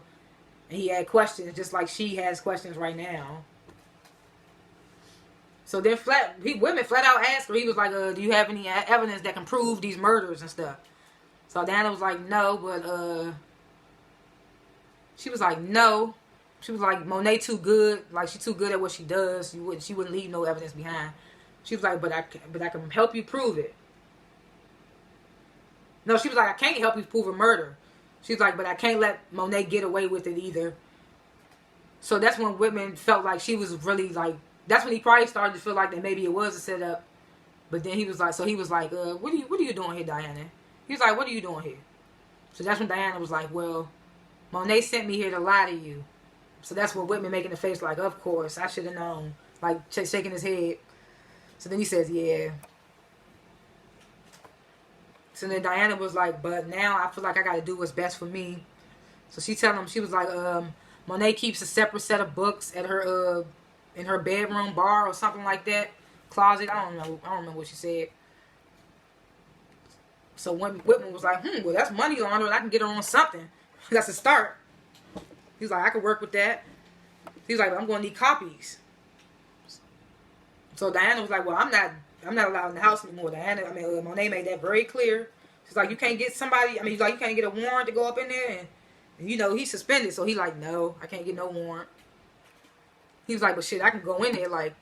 and he had questions just like she has questions right now. So then Whitman flat out asked her. He was like, do you have any evidence that can prove these murders and stuff? So Diana was like, no, but she was like, no. She was like, Monet too good. Like, she's too good at what she does. She wouldn't leave no evidence behind. She was like, but I can help you prove it. No, she was like, I can't help you prove a murder. She was like, but I can't let Monet get away with it either. So that's when Whitman felt like she was really like, that's when he probably started to feel like that maybe it was a setup. But then he was like, what are you doing here, Diana? He was like, what are you doing here? So that's when Diana was like, well, Monet sent me here to lie to you. So that's what Whitman making the face like, of course, I should have known. Like, shaking his head. So then he says, yeah. So then Diana was like, but now I feel like I got to do what's best for me. So she telling him, she was like, Monet keeps a separate set of books at her, in her bedroom, bar, or something like that. Closet, I don't know. I don't remember what she said. So Whitman was like, well, that's money laundering. I can get her on something. That's a start. He was like, I could work with that. He was like, I'm going to need copies. So Diana was like, well, I'm not allowed in the house anymore. Monet made that very clear. She's like, you can't get somebody, he's like, you can't get a warrant to go up in there. And he's suspended. So he's like, no, I can't get no warrant. He was like, but shit, I can go in there like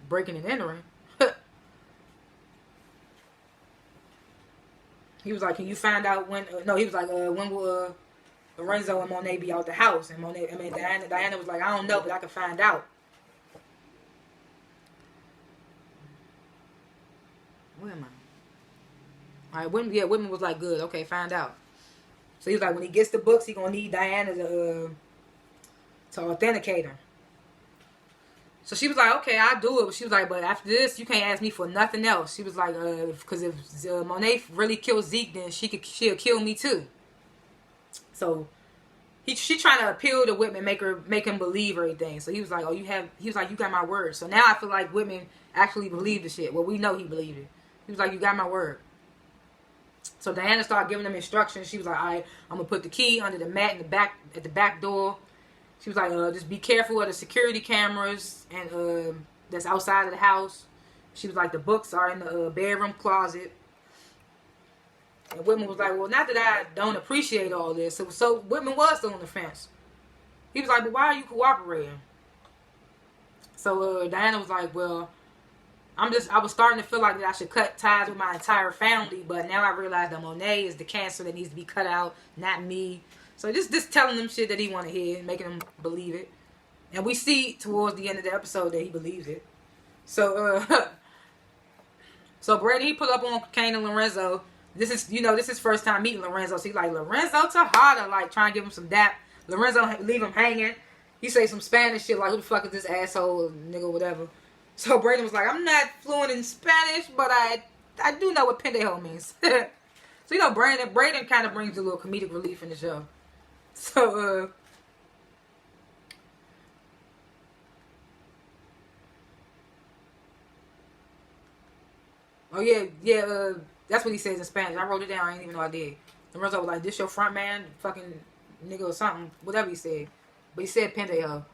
breaking and entering. He was like, can you find out when, he was like, when will Lorenzo and Monet be out the house? And Diana was like, I don't know, but I can find out. Where am I? All right, Whitman was like, good, okay, find out. So he was like, when he gets the books, he gonna need Diana to authenticate her. So she was like, okay, I'll do it. But she was like, but after this, you can't ask me for nothing else. She was like, because if Monet really kills Zeke, then she'll kill me too. So she trying to appeal to Whitman, make him believe everything. So he was like, he was like, you got my word. So now I feel like Whitman actually believed the shit. Well, we know he believed it. He was like, you got my word. So Diana started giving them instructions. She was like, all right, I'm gonna put the key under the mat at the back door. She was like, just be careful of the security cameras and that's outside of the house. She was like, the books are in the bedroom closet. And Whitman was like, well, not that I don't appreciate all this. So Whitman was still on the fence. He was like, but why are you cooperating? So Diana was like, well, I was starting to feel like that I should cut ties with my entire family, but now I realize that Monet is the cancer that needs to be cut out, not me. So just telling them shit that he want to hear and making them believe it. And we see towards the end of the episode that he believes it. So so Brady, he put up on Kane and Lorenzo. This is first time meeting Lorenzo. So he's like, Lorenzo Tejada, like trying to give him some dap. Lorenzo leave him hanging. He say some Spanish shit like, who the fuck is this asshole, nigga, whatever. So Brayden was like, I'm not fluent in Spanish, but I do know what pendejo means. So, Brayden kind of brings a little comedic relief in the show. So, that's what he says in Spanish. I wrote it down. I didn't even know I did. Lorenzo was like, this your front man? Fucking nigga or something. Whatever he said. But he said pendejo.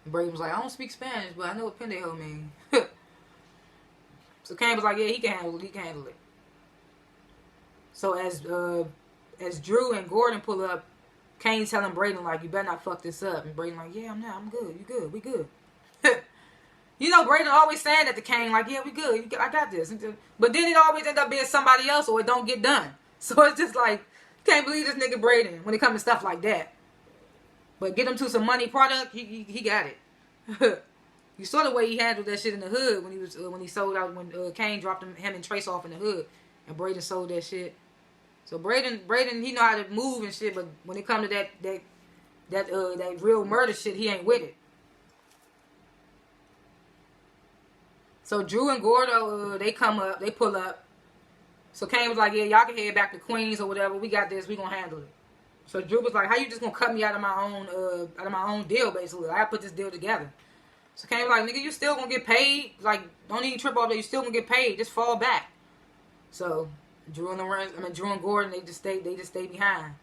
And Brayden was like, I don't speak Spanish, but I know what pendejo means. So Kane was like, yeah, he can handle it. So as Drew and Gordon pull up, Kane's telling Brayden, like, you better not fuck this up. And Brayden like, yeah, I'm not. I'm good. You good. We good. Brayden always saying that to Kane, like, yeah, we good. I got this. But then it always end up being somebody else or it don't get done. So it's just like, can't believe this nigga Brayden when it comes to stuff like that. But get him to some money product, he got it. You saw the way he handled that shit in the hood when he sold out, when Kane dropped him and Trace off in the hood. And Brayden sold that shit. So Brayden, he know how to move and shit, but when it comes to that real murder shit, he ain't with it. So Drew and Gordo, they pull up. So Kane was like, yeah, y'all can head back to Queens or whatever. We got this. We gonna handle it. So Drew was like, how you just gonna cut me out of my own deal, basically? I put this deal together. So Kane was like, nigga, you still gonna get paid. Like, don't even trip off that. You still gonna get paid. Just fall back. So Drew and Gordon, they just stay behind.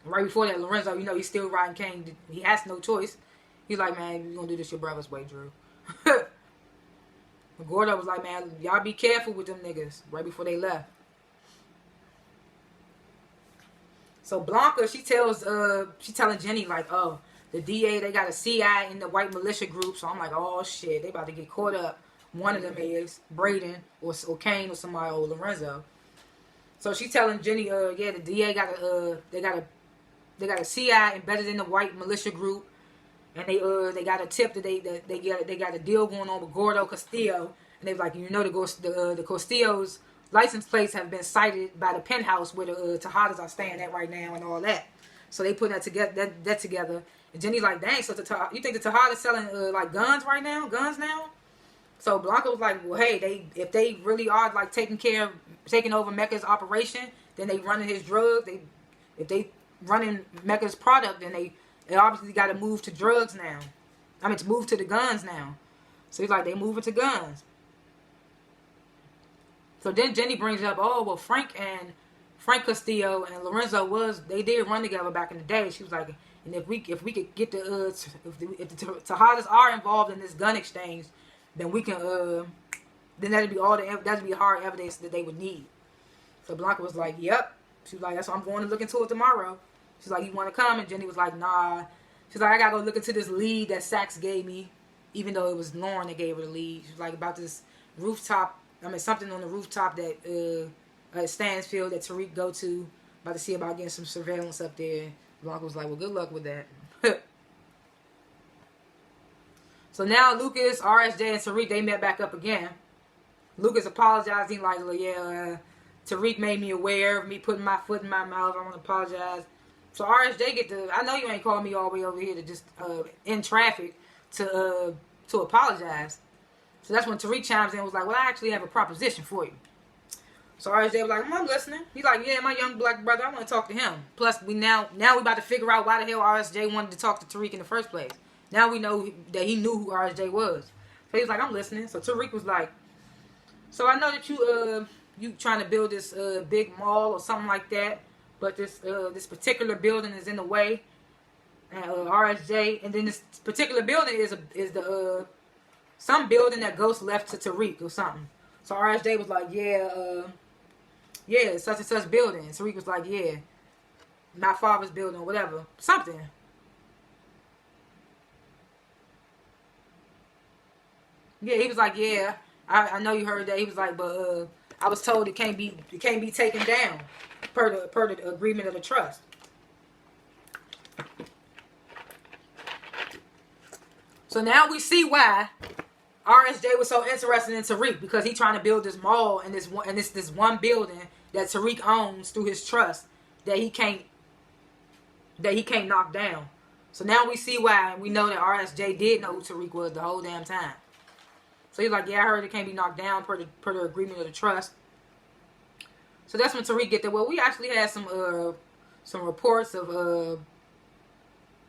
And right before that, Lorenzo, he's still riding Kane. He has no choice. He's like, man, you gonna do this your brother's way, Drew. And Gordo was like, man, y'all be careful with them niggas. Right before they left. So Blanca, she telling Jenny, like, oh, the DA, they got a CI in the white militia group. So I'm like, oh shit, they about to get caught up. One of them is Brayden or Kane or somebody or Lorenzo. So she telling Jenny, the DA got a CI embedded in the white militia group, and they got a tip that they got a deal going on with Gordo Castillo, and they was like, the Castillo's license plates have been cited by the penthouse where the Tejadas are staying at right now and all that. So they put that together. And Jenny's like, dang, so you think the Tejada's selling like guns right now? Guns now? So Blanca was like, well, hey, if they really are like taking over Mecca's operation, then they running his drugs. If they running Mecca's product, then they obviously got to move to drugs now. I mean, to move to the guns now. So he's like, they moving to guns. So then Jenny brings up, oh, well, Frank Castillo and Lorenzo they did run together back in the day. She was like, and if we could get if the Tejadas are involved in this gun exchange, then we can then that'd be hard evidence that they would need. So Blanca was like, yep. She was like, that's what I'm going to look into it tomorrow. She's like, you want to come? And Jenny was like, nah. She's like, I gotta go look into this lead that Sachs gave me, even though it was Lauren that gave her the lead. She was like, about this rooftop. I mean, something on the rooftop that Stansfield that Tariq go to, about to see about getting some surveillance up there. Blanca was like, well, good luck with that. So now Lucas, RSJ, and Tariq, they met back up again. Lucas apologizing like, yeah, Tariq made me aware of me putting my foot in my mouth. I want to apologize. So RSJ I know you ain't calling me all the way over here to just in traffic to apologize. So that's when Tariq chimes in and was like, well, I actually have a proposition for you. So RSJ was like, I'm listening. He's like, yeah, my young black brother, I want to talk to him. Plus, we now we about to figure out why the hell RSJ wanted to talk to Tariq in the first place. Now we know that he knew who RSJ was. So he was like, I'm listening. So Tariq was like, so I know that you trying to build this big mall or something like that, but this particular building is in the way. And RSJ, and then this particular building is the some building that Ghost left to Tariq or something. So RSJ was like, yeah, such and such building. And Tariq was like, yeah, my father's building or whatever. Something. Yeah, he was like, yeah, I know you heard that. He was like, but I was told it can't be taken down per the agreement of the trust. So now we see why RSJ was so interested in Tariq, because he trying to build this mall and this one building that Tariq owns through his trust that he can't knock down. So now we see why, and we know that RSJ did know who Tariq was the whole damn time. So he's like, yeah, I heard it can't be knocked down per the agreement of the trust. So that's when Tariq get there. Well, we actually had some reports of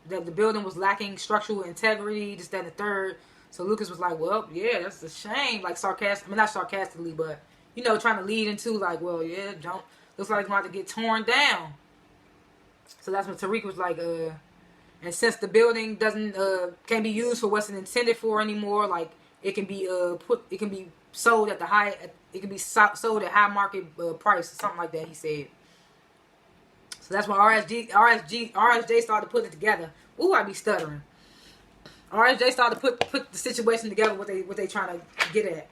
that the building was lacking structural integrity, this, that, and the third. So Lucas was like, well, yeah, that's a shame. Like not sarcastically, but, trying to lead into like, well, yeah, looks like it's about to get torn down. So that's when Tariq was like, and since the building can't be used for what's intended for anymore, like it can be sold at sold at high market price or something like that, he said. So that's when RSJ started putting it together. Ooh, I be stuttering. RSJ started to put the situation together, what they trying to get at.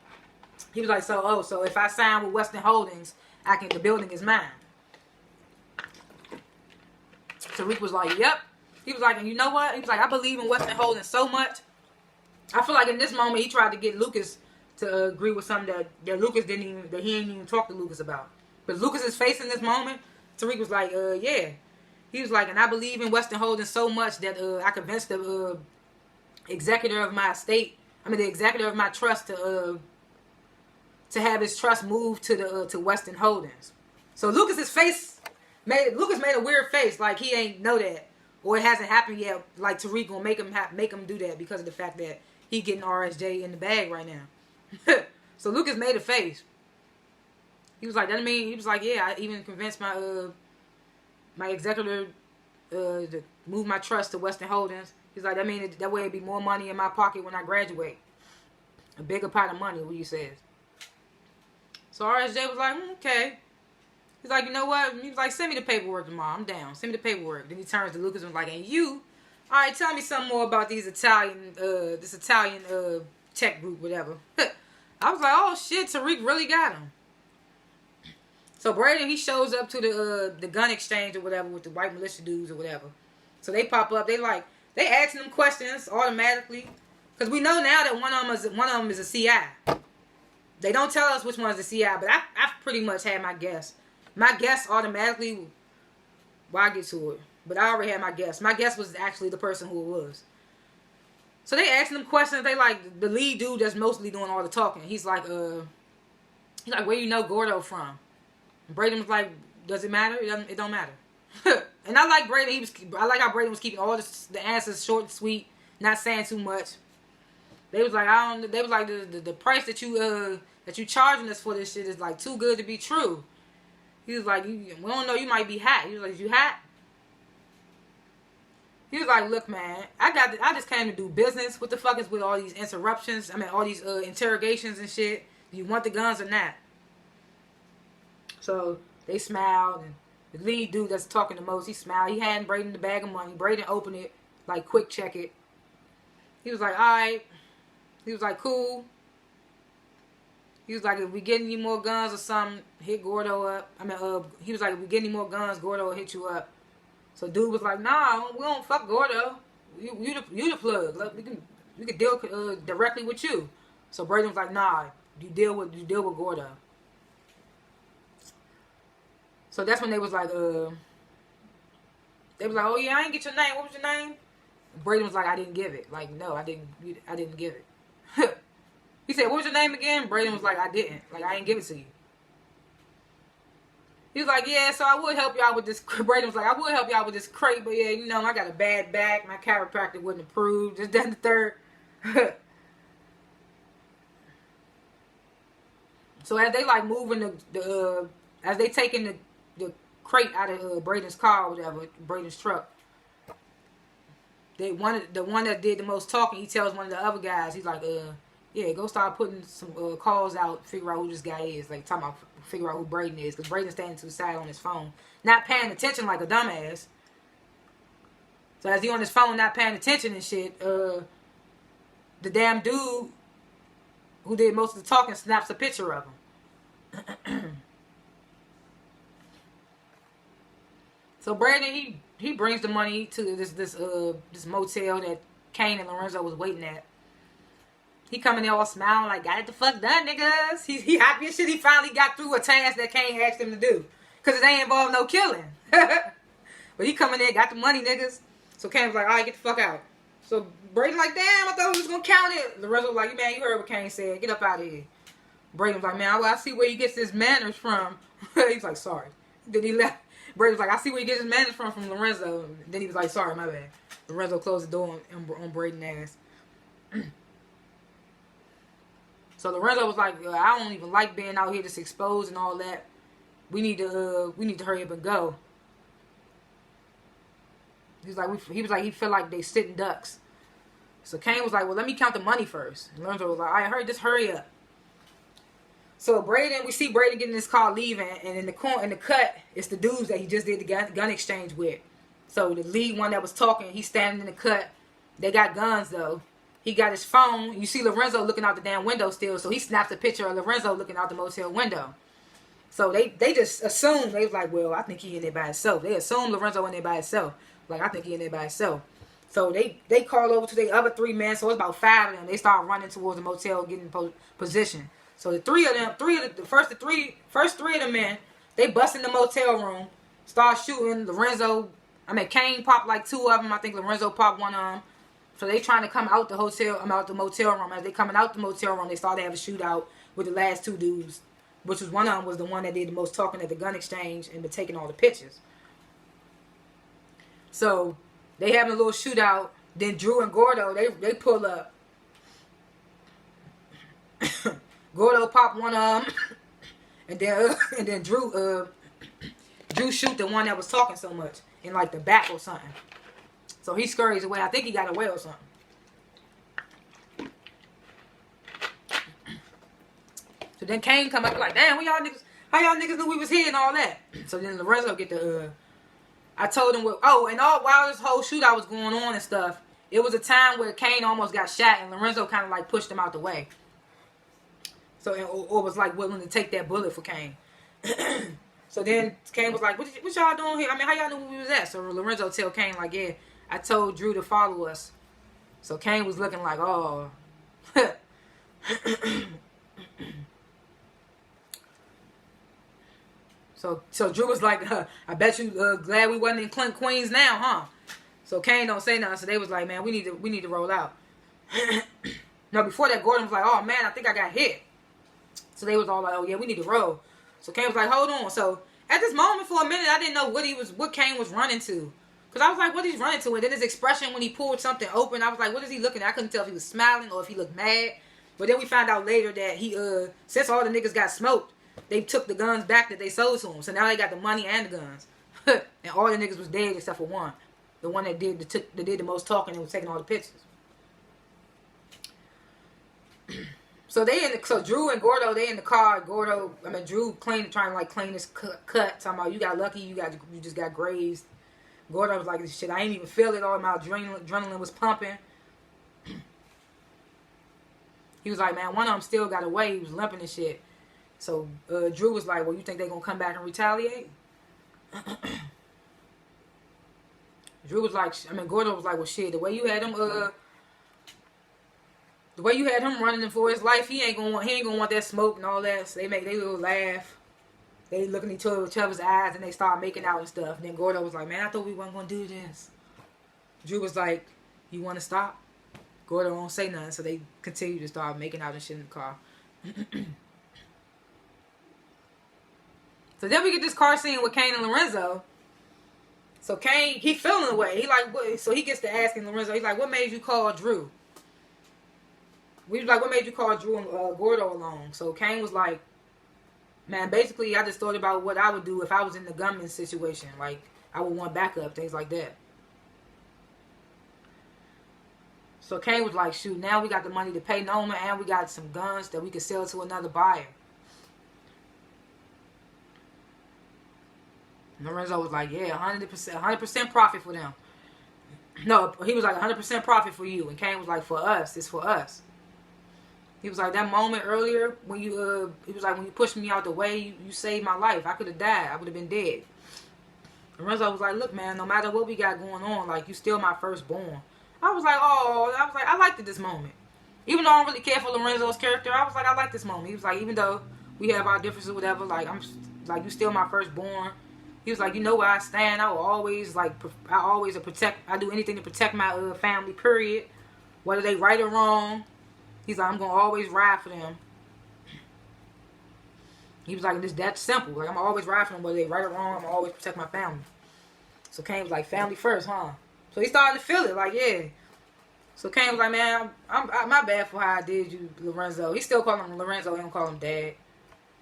He was like, so if I sign with Western Holdings, the building is mine. Tariq was like, yep. He was like, and you know what? He was like, I believe in Western Holdings so much. I feel like in this moment he tried to get Lucas to agree with something that Lucas he didn't even talk to Lucas about. But Lucas's face in this moment, Tariq was like, yeah. He was like, and I believe in Western Holdings so much that I convinced the executor of my estate, the executor of my trust to have his trust moved to Western Holdings. So Lucas made a weird face, like he ain't know that, or it hasn't happened yet. Like Tariq gonna make him do that because of the fact that he getting RSJ in the bag right now. So Lucas made a face. He was like, that mean, he was like, yeah, I even convinced my executor to move my trust to Western Holdings. He's like, that mean that way it'd be more money in my pocket when I graduate. A bigger pot of money, what he says. So RSJ was like, okay. He's like, you know what? He was like, send me the paperwork tomorrow. I'm down. Send me the paperwork. Then he turns to Lucas and was like, and you, all right, tell me something more about this Italian tech group, whatever. I was like, oh shit, Tariq really got him. So Braden, he shows up to the gun exchange or whatever with the white militia dudes or whatever. So they pop up. They asking them questions automatically, because we know now that one of them is a CI. They don't tell us which one is the CI, but I pretty much had my guess. My guess automatically. Well, I get to it. But I already had my guess. My guess was actually the person who it was. So they asking them questions. They like the lead dude that's mostly doing all the talking. He's like, where you know Gordo from? And Braden was like, does it matter? It don't matter. And I like Braden. I like how Braden was keeping all the answers short and sweet, not saying too much. They was like, They was like the price that you charging us for this shit is like too good to be true. He was like, we don't know, you might be hot. He was like, you hot? He was like, look, man, I just came to do business. What the fuck is with all these interruptions? I mean, all these interrogations and shit. Do you want the guns or not? So they smiled, and the lead dude that's talking the most, he smiled. He hadn't Braden the bag of money. Braden opened it, like quick check it. He was like, all right. He was like, cool. He was like, if we get any more guns or something, hit Gordo up. He was like, if we get any more guns, Gordo will hit you up. So dude was like, nah, we don't fuck Gordo. You the plug. Look, we can deal directly with you. So Braden was like, nah, you deal with Gordo. So that's when they was like, oh yeah, I didn't get your name. What was your name? Braden was like, I didn't give it. Like, no, I didn't give it. He said, what was your name again? Braden was like, I didn't. Like, I didn't give it to you. He was like, yeah, so I would help y'all with this. Braden was like, I would help y'all with this crate, but yeah, you know, I got a bad back. My chiropractor wouldn't approve. Just that and the third. So as they like moving as they taking the crate out of Braden's car or whatever, Braden's truck, the one that did the most talking, he tells one of the other guys, he's like, yeah, go start putting some calls out, figure out who this guy is. Like, talking about figure out who Braden is. Because Braden's standing to the side on his phone. Not paying attention like a dumbass. So as he on his phone not paying attention and shit, the damn dude who did most of the talking snaps a picture of him. So Braden, he brings the money to this motel that Kane and Lorenzo was waiting at. He coming there all smiling like, got it the fuck done, niggas. He happy as shit he finally got through a task that Kane asked him to do. Because it ain't involved no killing. But he coming there, got the money, niggas. So Kane was like, all right, get the fuck out. So Braden like, damn, I thought we was going to count it. Lorenzo was like, man, you heard what Kane said. Get up out of here. Braden was like, man, I see where he gets his manners from. He's like, sorry. Then he left. Braden was like, I see where he gets his manners from Lorenzo. Then he was like, sorry, my bad. Lorenzo closed the door on Braden's ass. So Lorenzo was like, I don't even like being out here just exposed and all that. We need to hurry up and go. He was like he felt like they sitting ducks. So Kane was like, well, let me count the money first. And Lorenzo was like, all right, just hurry up. So we see Braden getting in his car leaving, and in the cut, it's the dudes that he just did the gun exchange with. So the lead one that was talking, he's standing in the cut. They got guns though. He got his phone. You see Lorenzo looking out the damn window still. So he snaps a picture of Lorenzo looking out the motel window. So they just assumed. They was like, well, I think he in there by himself. They assumed Lorenzo in there by himself. Like, I think he in there by himself. So they call over to the other 3 men. So it's about 5 of them. They start running towards the motel, getting in position. So the first three of the men, they bust in the motel room, start shooting. Kane popped like 2 of them. I think Lorenzo popped 1 of them. So they trying to come out the motel room. As they coming out the motel room, they started to have a shootout with the last 2 dudes, which was one of them was the one that did the most talking at the gun exchange and been taking all the pictures. So they having a little shootout. Then Drew and Gordo, they pull up. Gordo popped 1 of them, and then Drew shoot the one that was talking so much in like the back or something. So he scurries away. I think he got away or something. So then Kane come up like, damn, how y'all niggas knew we was here and all that. So then Lorenzo get I told him, while this whole shootout was going on and stuff, it was a time where Kane almost got shot and Lorenzo kind of like pushed him out the way. So, or was like willing to take that bullet for Kane. So then Kane was like, what y'all doing here? I mean, how y'all knew where we was at? So Lorenzo tell Kane like, yeah, I told Drew to follow us. So Kane was looking like, oh. So Drew was like, I bet you glad we wasn't in Queens now, huh? So Kane don't say nothing. So they was like, man, we need to roll out. No, before that, Gordon was like, oh man, I think I got hit. So they was all like, oh yeah, we need to roll. So Kane was like, hold on. So at this moment, for a minute, I didn't know what Kane was running to. Because I was like, what he's running to? And then his expression when he pulled something open, I was like, what is he looking at? I couldn't tell if he was smiling or if he looked mad. But then we found out later that he, since all the niggas got smoked, they took the guns back that they sold to him. So now they got the money and the guns. And all the niggas was dead except for one. The one that did the most talking and was taking all the pictures. So Drew and Gordo, they in the car. Drew trying to clean his cut. Talking about, you got lucky, you just got grazed. Gordo was like, shit, I ain't even feel it. All my adrenaline was pumping. He was like, man, one of them still got away. He was limping and shit. So Drew was like, well, you think they gonna come back and retaliate? Drew was like, Gordo was like, well, shit, the way you had him running for his life, he ain't gonna want that smoke and all that. So they little laugh. They look in each other's eyes and they start making out and stuff. And then Gordo was like, man, I thought we wasn't gonna do this. Drew was like, you want to stop? Gordo won't say nothing, so they continue to start making out and shit in the car. So then we get this car scene with Kane and Lorenzo. So Kane, he feeling away. He like, what? So he gets to asking Lorenzo, he's like, what made you call Drew? We was like, what made you call Drew and Gordo along? So Kane was like, man, basically I just thought about what I would do if I was in the gunman situation. Like, I would want backup, things like that. So Kane was like, shoot, now we got the money to pay Noma and we got some guns that we can sell to another buyer. Lorenzo was like, yeah, 100% profit for them. No, he was like, 100% profit for you. And Kane was like, for us, it's for us. He was like, that moment earlier when you, he was like, when you pushed me out the way, you saved my life. I could have died. I would have been dead. Lorenzo was like, look, man, no matter what we got going on, like, you still my firstborn. I was like, I liked it this moment. Even though I don't really care for Lorenzo's character, I was like, I like this moment. He was like, even though we have our differences or whatever, like, you still my firstborn. He was like, you know where I stand. I do anything to protect my family, period. Whether they right or wrong. He's like, I'm going to always ride for them. He was like, that's simple. Like, I'm always ride for them. Whether they right or wrong, I'm going to always protect my family. So Kane was like, family first, huh? So he started to feel it, like, yeah. So Kane was like, man, I'm my bad for how I did you, Lorenzo. He still call him Lorenzo. He don't call him Dad.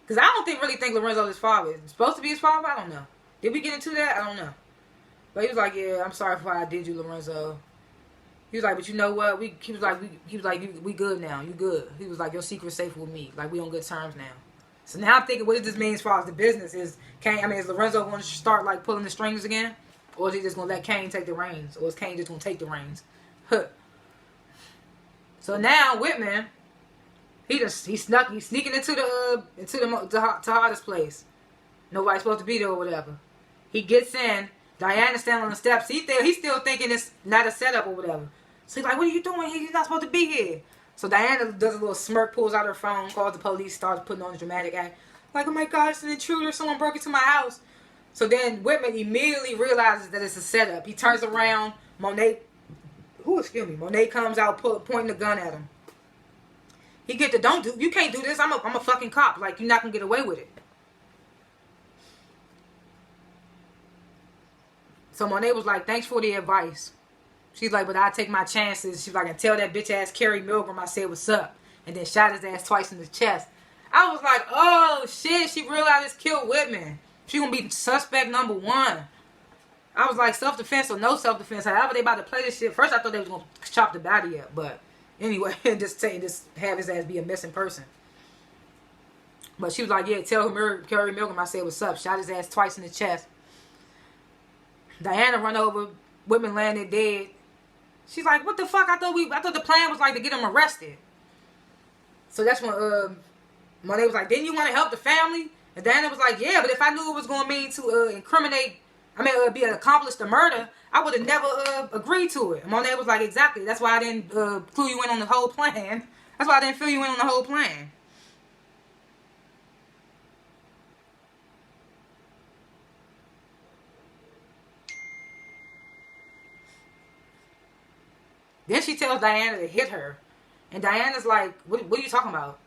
Because I don't really think Lorenzo is his father. Is supposed to be his father? I don't know. Did we get into that? I don't know. But he was like, yeah, I'm sorry for how I did you, Lorenzo. He was like, but you know what? He was like, we good now. You good. He was like, your secret's safe with me. Like, we on good terms now. So now I'm thinking, what does this mean as far as the business? Is Lorenzo going to start, like, pulling the strings again? Or is he just going to let Kane take the reins? Or is Kane just going to take the reins? So now, Whitman, he's sneaking into the hardest place. Nobody's supposed to be there or whatever. He gets in. Diana's standing on the steps. He's still thinking it's not a setup or whatever. So he's like, what are you doing here? You're not supposed to be here. So Diana does a little smirk, pulls out her phone, calls the police, starts putting on a dramatic act. Like, oh my God, it's an intruder. Someone broke into my house. So then Whitman immediately realizes that it's a setup. He turns around. Monet comes out, pointing the gun at him. He get the, you can't do this. I'm a fucking cop. Like, you're not going to get away with it. So Monet was like, thanks for the advice. She's like, but I take my chances. She's like, and tell that bitch ass Kerry Milgram I said what's up. And then shot his ass twice in the chest. I was like, oh shit, she realized it's killed Whitman. She gonna be suspect number one. I was like, self-defense or no self-defense. However they about to play this shit. First I thought they was gonna chop the body up. But anyway, just have his ass be a missing person. But she was like, yeah, tell Kerry Milgram I said what's up. Shot his ass twice in the chest. Diana run over, Whitman landed dead. She's like, what the fuck? I thought the plan was like to get him arrested. So that's when Monet was like, didn't you want to help the family? And Diana was like, yeah, but if I knew it was going to mean to be an accomplice to murder, I would have never agreed to it. And Monet was like, exactly. That's why I didn't clue you in on the whole plan. That's why I didn't fill you in on the whole plan. Then she tells Diana to hit her. And Diana's like, what are you talking about?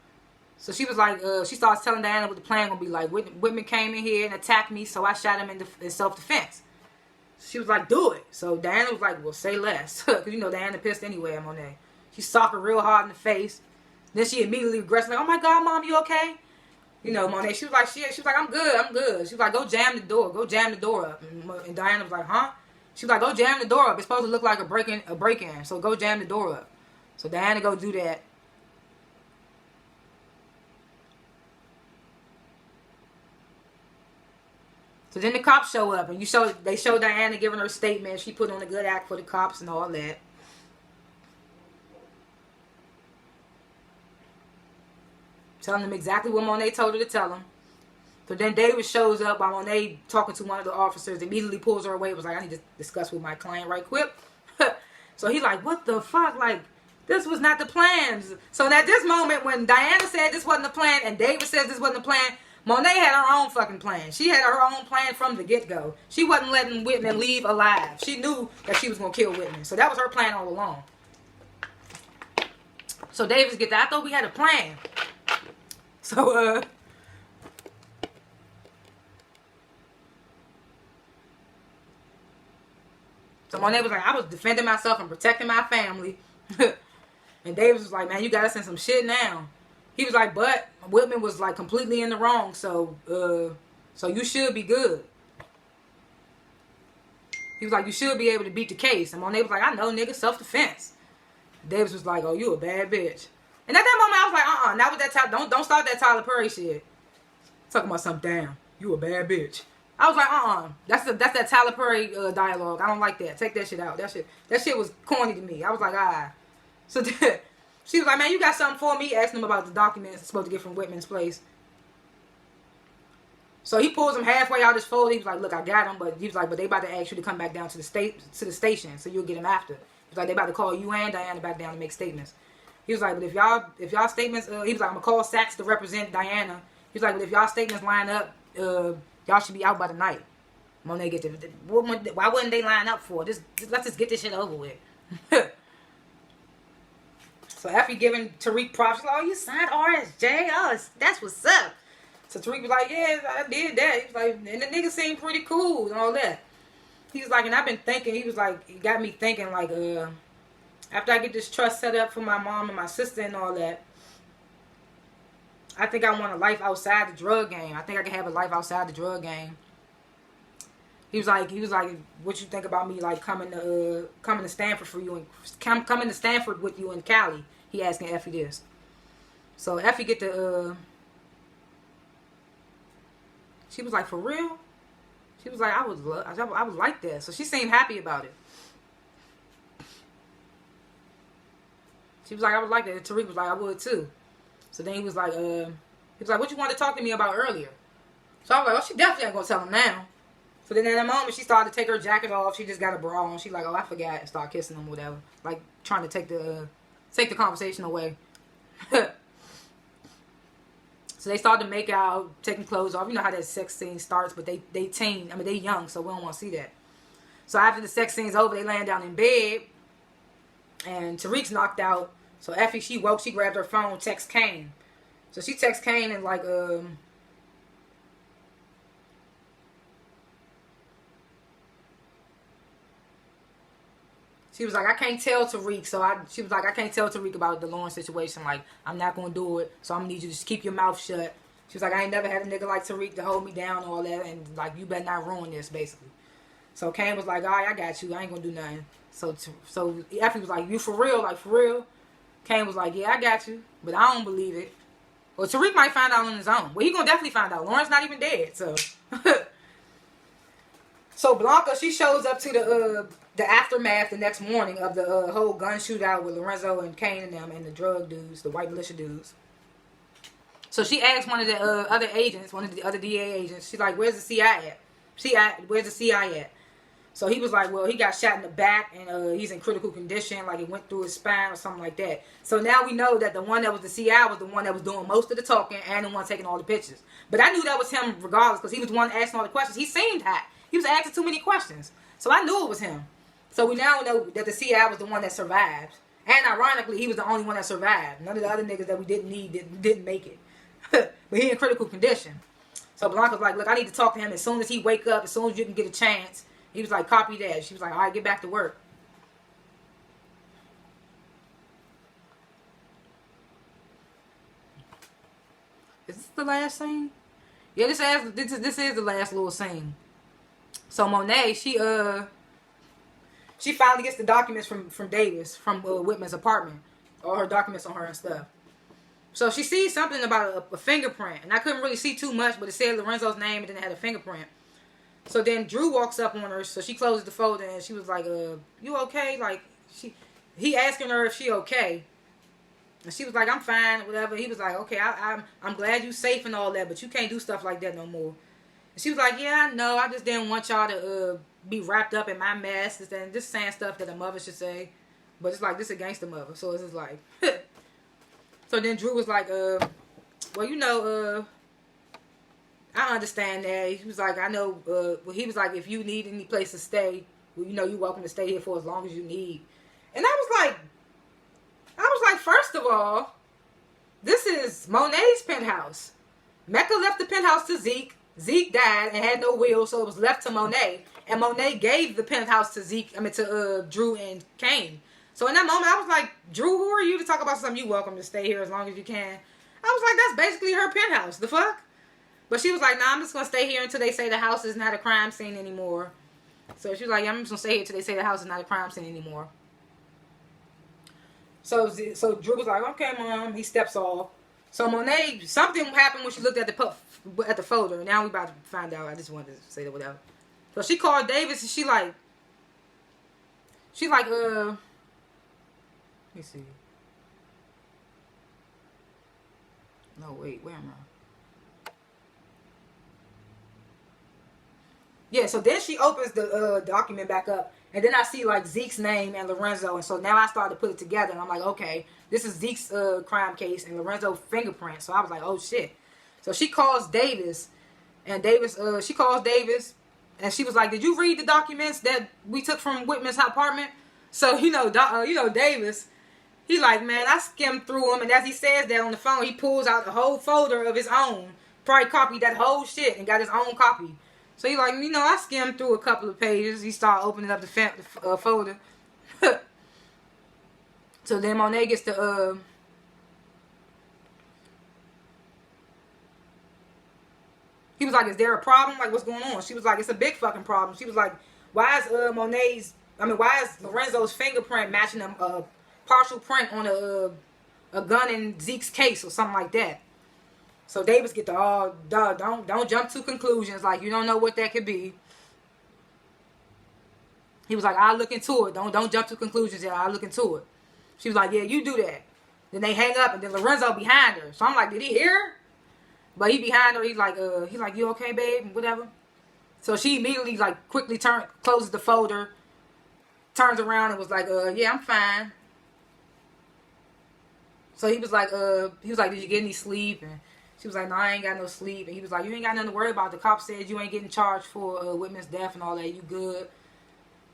So she was like, she starts telling Diana what the plan gonna be like. Whitman came in here and attacked me, so I shot him in self-defense. She was like, do it. So Diana was like, well, say less. Because, you know, Diana pissed anyway at Monet. She socked her real hard in the face. Then she immediately regressed, like, oh my God, Mom, you okay? You know, Monet, she was like, I'm good. She was like, go jam the door up. And Diana was like, huh? She was like, go jam the door up. It's supposed to look like a break-in. So go jam the door up. So Diana go do that. So then the cops show up, and they show Diana giving her statement. She put on a good act for the cops and all that. Telling them exactly what Monet told her to tell them. So then David shows up while Monet talking to one of the officers. Immediately pulls her away. Was like, I need to discuss with my client right quick. So he's like, what the fuck? Like, this was not the plans. So at this moment, when Diana said this wasn't the plan, and David says this wasn't the plan, Monet had her own fucking plan. She had her own plan from the get-go. She wasn't letting Whitman leave alive. She knew that she was going to kill Whitman. So that was her plan all along. So Davis get that. I thought we had a plan. So, so Monet was like, I was defending myself and protecting my family. And Davis was like, man, you gotta send some shit now. He was like, but Whitman was like completely in the wrong, so you should be good. He was like, you should be able to beat the case. And Monet was like, I know, nigga, self-defense. Davis was like, oh, you a bad bitch. And at that moment, I was like, not with that Tyler. Don't start that Tyler Perry shit. Talking about something, damn, you a bad bitch. I was like, that's that Tyler Perry dialogue. I don't like that. Take that shit out. That shit was corny to me. I was like, So she was like, man, you got something for me? Asking him about the documents supposed to get from Whitman's place. So he pulls him halfway out his fold. He was like, look, I got him, but he was like, but they about to ask you to come back down to the station, so you'll get him after. He was like, they about to call you and Diana back down to make statements. He was like, but if y'all statements, he was like, I'm gonna call Sachs to represent Diana. He was like, but if y'all statements line up, y'all should be out by the night. Monet get the why wouldn't they line up for? Let's just get this shit over with. So after giving Tariq props, like, oh, you signed RSJ? Oh, that's what's up. So Tariq was like, yeah, I did that. He was like, and the nigga seemed pretty cool and all that. He was like, and I've been thinking, he was like, it got me thinking, like, after I get this trust set up for my mom and my sister and all that, I think I want a life outside the drug game. I think I can have a life outside the drug game. He was like, what you think about me, like, coming to Stanford for you and coming to Stanford with you in Cali? He asking Effie this. So Effie get the she was like, for real? She was like, I was like that. So she seemed happy about it. She was like, I was like that. And Tariq was like, I would too. So then he was like, what you wanted to talk to me about earlier? So I was like, oh, she definitely ain't gonna tell him now. So then at that moment, she started to take her jacket off. She just got a bra on. She like, oh, I forgot, and start kissing him or whatever. Like, trying to take the conversation away. So they started to make out, taking clothes off. You know how that sex scene starts, but they young, so we don't want to see that. So after the sex scene's over, they laying down in bed, and Tariq's knocked out. So Effie, she woke, she grabbed her phone, text Kane. So she texts Kane and like, she was like, I can't tell Tariq. She was like, I can't tell Tariq about the Lauren situation. Like, I'm not going to do it. So I'm going to need you to just keep your mouth shut. She was like, I ain't never had a nigga like Tariq to hold me down and all that. And, like, you better not ruin this, basically. So Kane was like, all right, I got you. I ain't going to do nothing. So Effie was like, you for real? Like, for real? Kane was like, yeah, I got you. But I don't believe it. Well, Tariq might find out on his own. Well, he going to definitely find out. Lauren's not even dead, so. So Blanca, she shows up to the aftermath the next morning of the whole gun shootout with Lorenzo and Kane and them and the drug dudes, the white militia dudes. So she asked one of the other agents, one of the other DA agents, she's like, where's the CI at? Where's the CI at? So he was like, well, he got shot in the back and he's in critical condition, like it went through his spine or something like that. So now we know that the one that was the CI was the one that was doing most of the talking and the one taking all the pictures. But I knew that was him regardless because he was the one asking all the questions. He seemed hot. He was asking too many questions. So I knew it was him. So we now know that the CI was the one that survived. And ironically, he was the only one that survived. None of the other niggas that we didn't need didn't make it. But he in critical condition. So Blanca's like, look, I need to talk to him as soon as he wake up, as soon as you can get a chance. He was like, copy that. She was like, all right, get back to work. Is this the last scene? Yeah, this is the last little scene. So Monet, she finally gets the documents from Davis, from Whitman's apartment. All her documents on her and stuff. So she sees something about a fingerprint. And I couldn't really see too much, but it said Lorenzo's name and then it had a fingerprint. So then Drew walks up on her, so she closes the folder and she was like, you okay? Like, he asking her if she okay. And she was like, I'm fine, whatever. He was like, okay, I'm glad you safe and all that, but you can't do stuff like that no more. And she was like, yeah, I know. I just didn't want y'all to be wrapped up in my mess and just saying stuff that a mother should say. But it's like, this against the mother. So it's just like... So then Drew was like, well, you know, I understand that. He was like, I know, well, he was like, if you need any place to stay, well, you know, you're welcome to stay here for as long as you need. And I was like, first of all, this is Monet's penthouse. Mecca left the penthouse to Zeke. Zeke died and had no will, so it was left to Monet. And Monet gave the penthouse to Drew and Kane. So in that moment, I was like, Drew, who are you to talk about something? You welcome to stay here as long as you can. I was like, that's basically her penthouse. The fuck? But she was like, nah, I'm just going to stay here until they say the house is not a crime scene anymore. So she was like, yeah, I'm just going to stay here until they say the house is not a crime scene anymore. So Drew was like, okay, Mom. He steps off. So Monet, something happened when she looked at the folder. Now we about to find out. I just wanted to say that whatever. So she called Davis and she like, let me see. No, wait, where am I? Yeah, so then she opens the document back up. And then I see like Zeke's name and Lorenzo. And so now I started to put it together. And I'm like, okay, this is Zeke's crime case and Lorenzo's fingerprint. So I was like, oh shit. So she calls Davis. And she calls Davis. And she was like, did you read the documents that we took from Whitman's apartment? So, Davis, he's like, man, I skimmed through them. And as he says that on the phone, he pulls out a whole folder of his own. Probably copied that whole shit and got his own copy. So he's like, I skimmed through a couple of pages. He started opening up the folder. So then Monet gets the, he was like, is there a problem? Like, what's going on? She was like, it's a big fucking problem. She was like, why is Lorenzo's fingerprint matching a partial print on a gun in Zeke's case or something like that? So Davis get the, don't jump to conclusions. Like, you don't know what that could be. He was like, I'll look into it. Don't jump to conclusions yet. I'll look into it. She was like, yeah, you do that. Then they hang up and then Lorenzo behind her. So I'm like, did he hear her? But he behind her. He's like, you okay, babe? Whatever. So she immediately like quickly closes the folder, turns around and was like, yeah, I'm fine. So he was like, did you get any sleep? And she was like, no, I ain't got no sleep. And he was like, you ain't got nothing to worry about. The cop said you ain't getting charged for Whitman's death and all that. You good.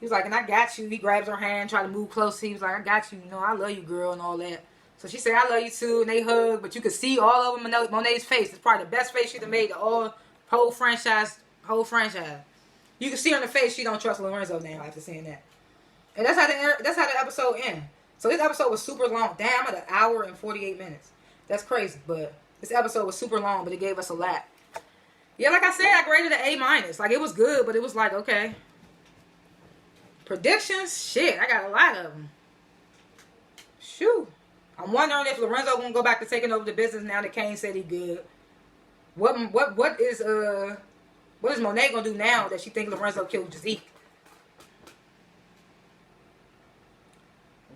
He was like, and I got you. He grabs her hand, try to move close. He was like, I got you. I love you, girl, and all that. So she said, I love you too. And they hug. But you could see all over Monet's face. It's probably the best face she's made the whole franchise. You can see her in the face. She don't trust Lorenzo now after seeing that. And that's how the episode ends. So this episode was super long. Damn, I'm at 1 hour and 48 minutes. That's crazy. But this episode was super long, but it gave us a lot. Yeah, like I said, I graded an A-. Like, it was good, but it was like, okay. Predictions? Shit, I got a lot of them. Shoot. I'm wondering if Lorenzo gonna go back to taking over the business now that Kane said he good. What is Monet gonna do now that she think Lorenzo killed Zeke?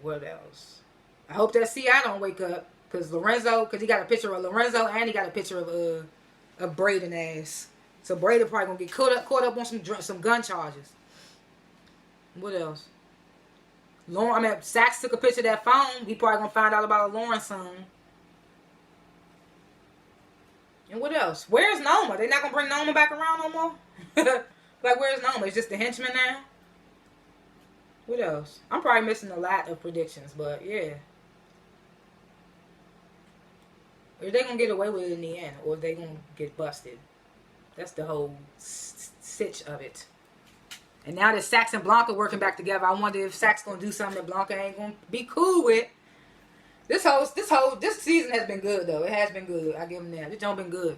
What else? I hope that CI don't wake up. Because he got a picture of Lorenzo and he got a picture of Braden ass. So Braden probably gonna get caught up on some gun charges. What else? Sachs took a picture of that phone. He probably gonna find out about Lauren soon. And what else? Where's Noma? They not gonna bring Noma back around no more? Like, where's Noma? It's just the henchman now? What else? I'm probably missing a lot of predictions, but yeah. Are they gonna get away with it in the end, or are they gonna get busted? That's the whole sitch of it. And now that Sax and Blanca working back together, I wonder if Sax gonna do something that Blanca ain't gonna be cool with. This season has been good though. It has been good. I give them that. This don't been good.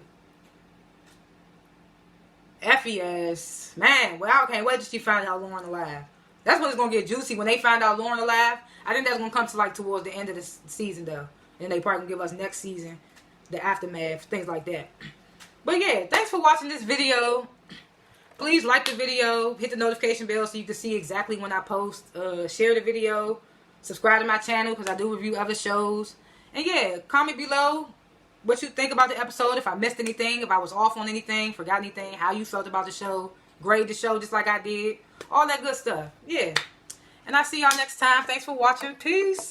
Effie ass, man. Well, I can't wait till she find out Lauren alive. That's when it's gonna get juicy when they find out Lauren alive. I think that's gonna come to like towards the end of the season though. And they probably gonna give us next season the aftermath, things like that. But yeah, thanks for watching this video. Please like the video, hit the notification bell so you can see exactly when I post. Share the video, subscribe to my channel because I do review other shows. And yeah, comment below what you think about the episode, if I missed anything, if I was off on anything, forgot anything, how you felt about the show, grade the show just like I did, all that good stuff. Yeah. And I'll see y'all next time. Thanks for watching. Peace.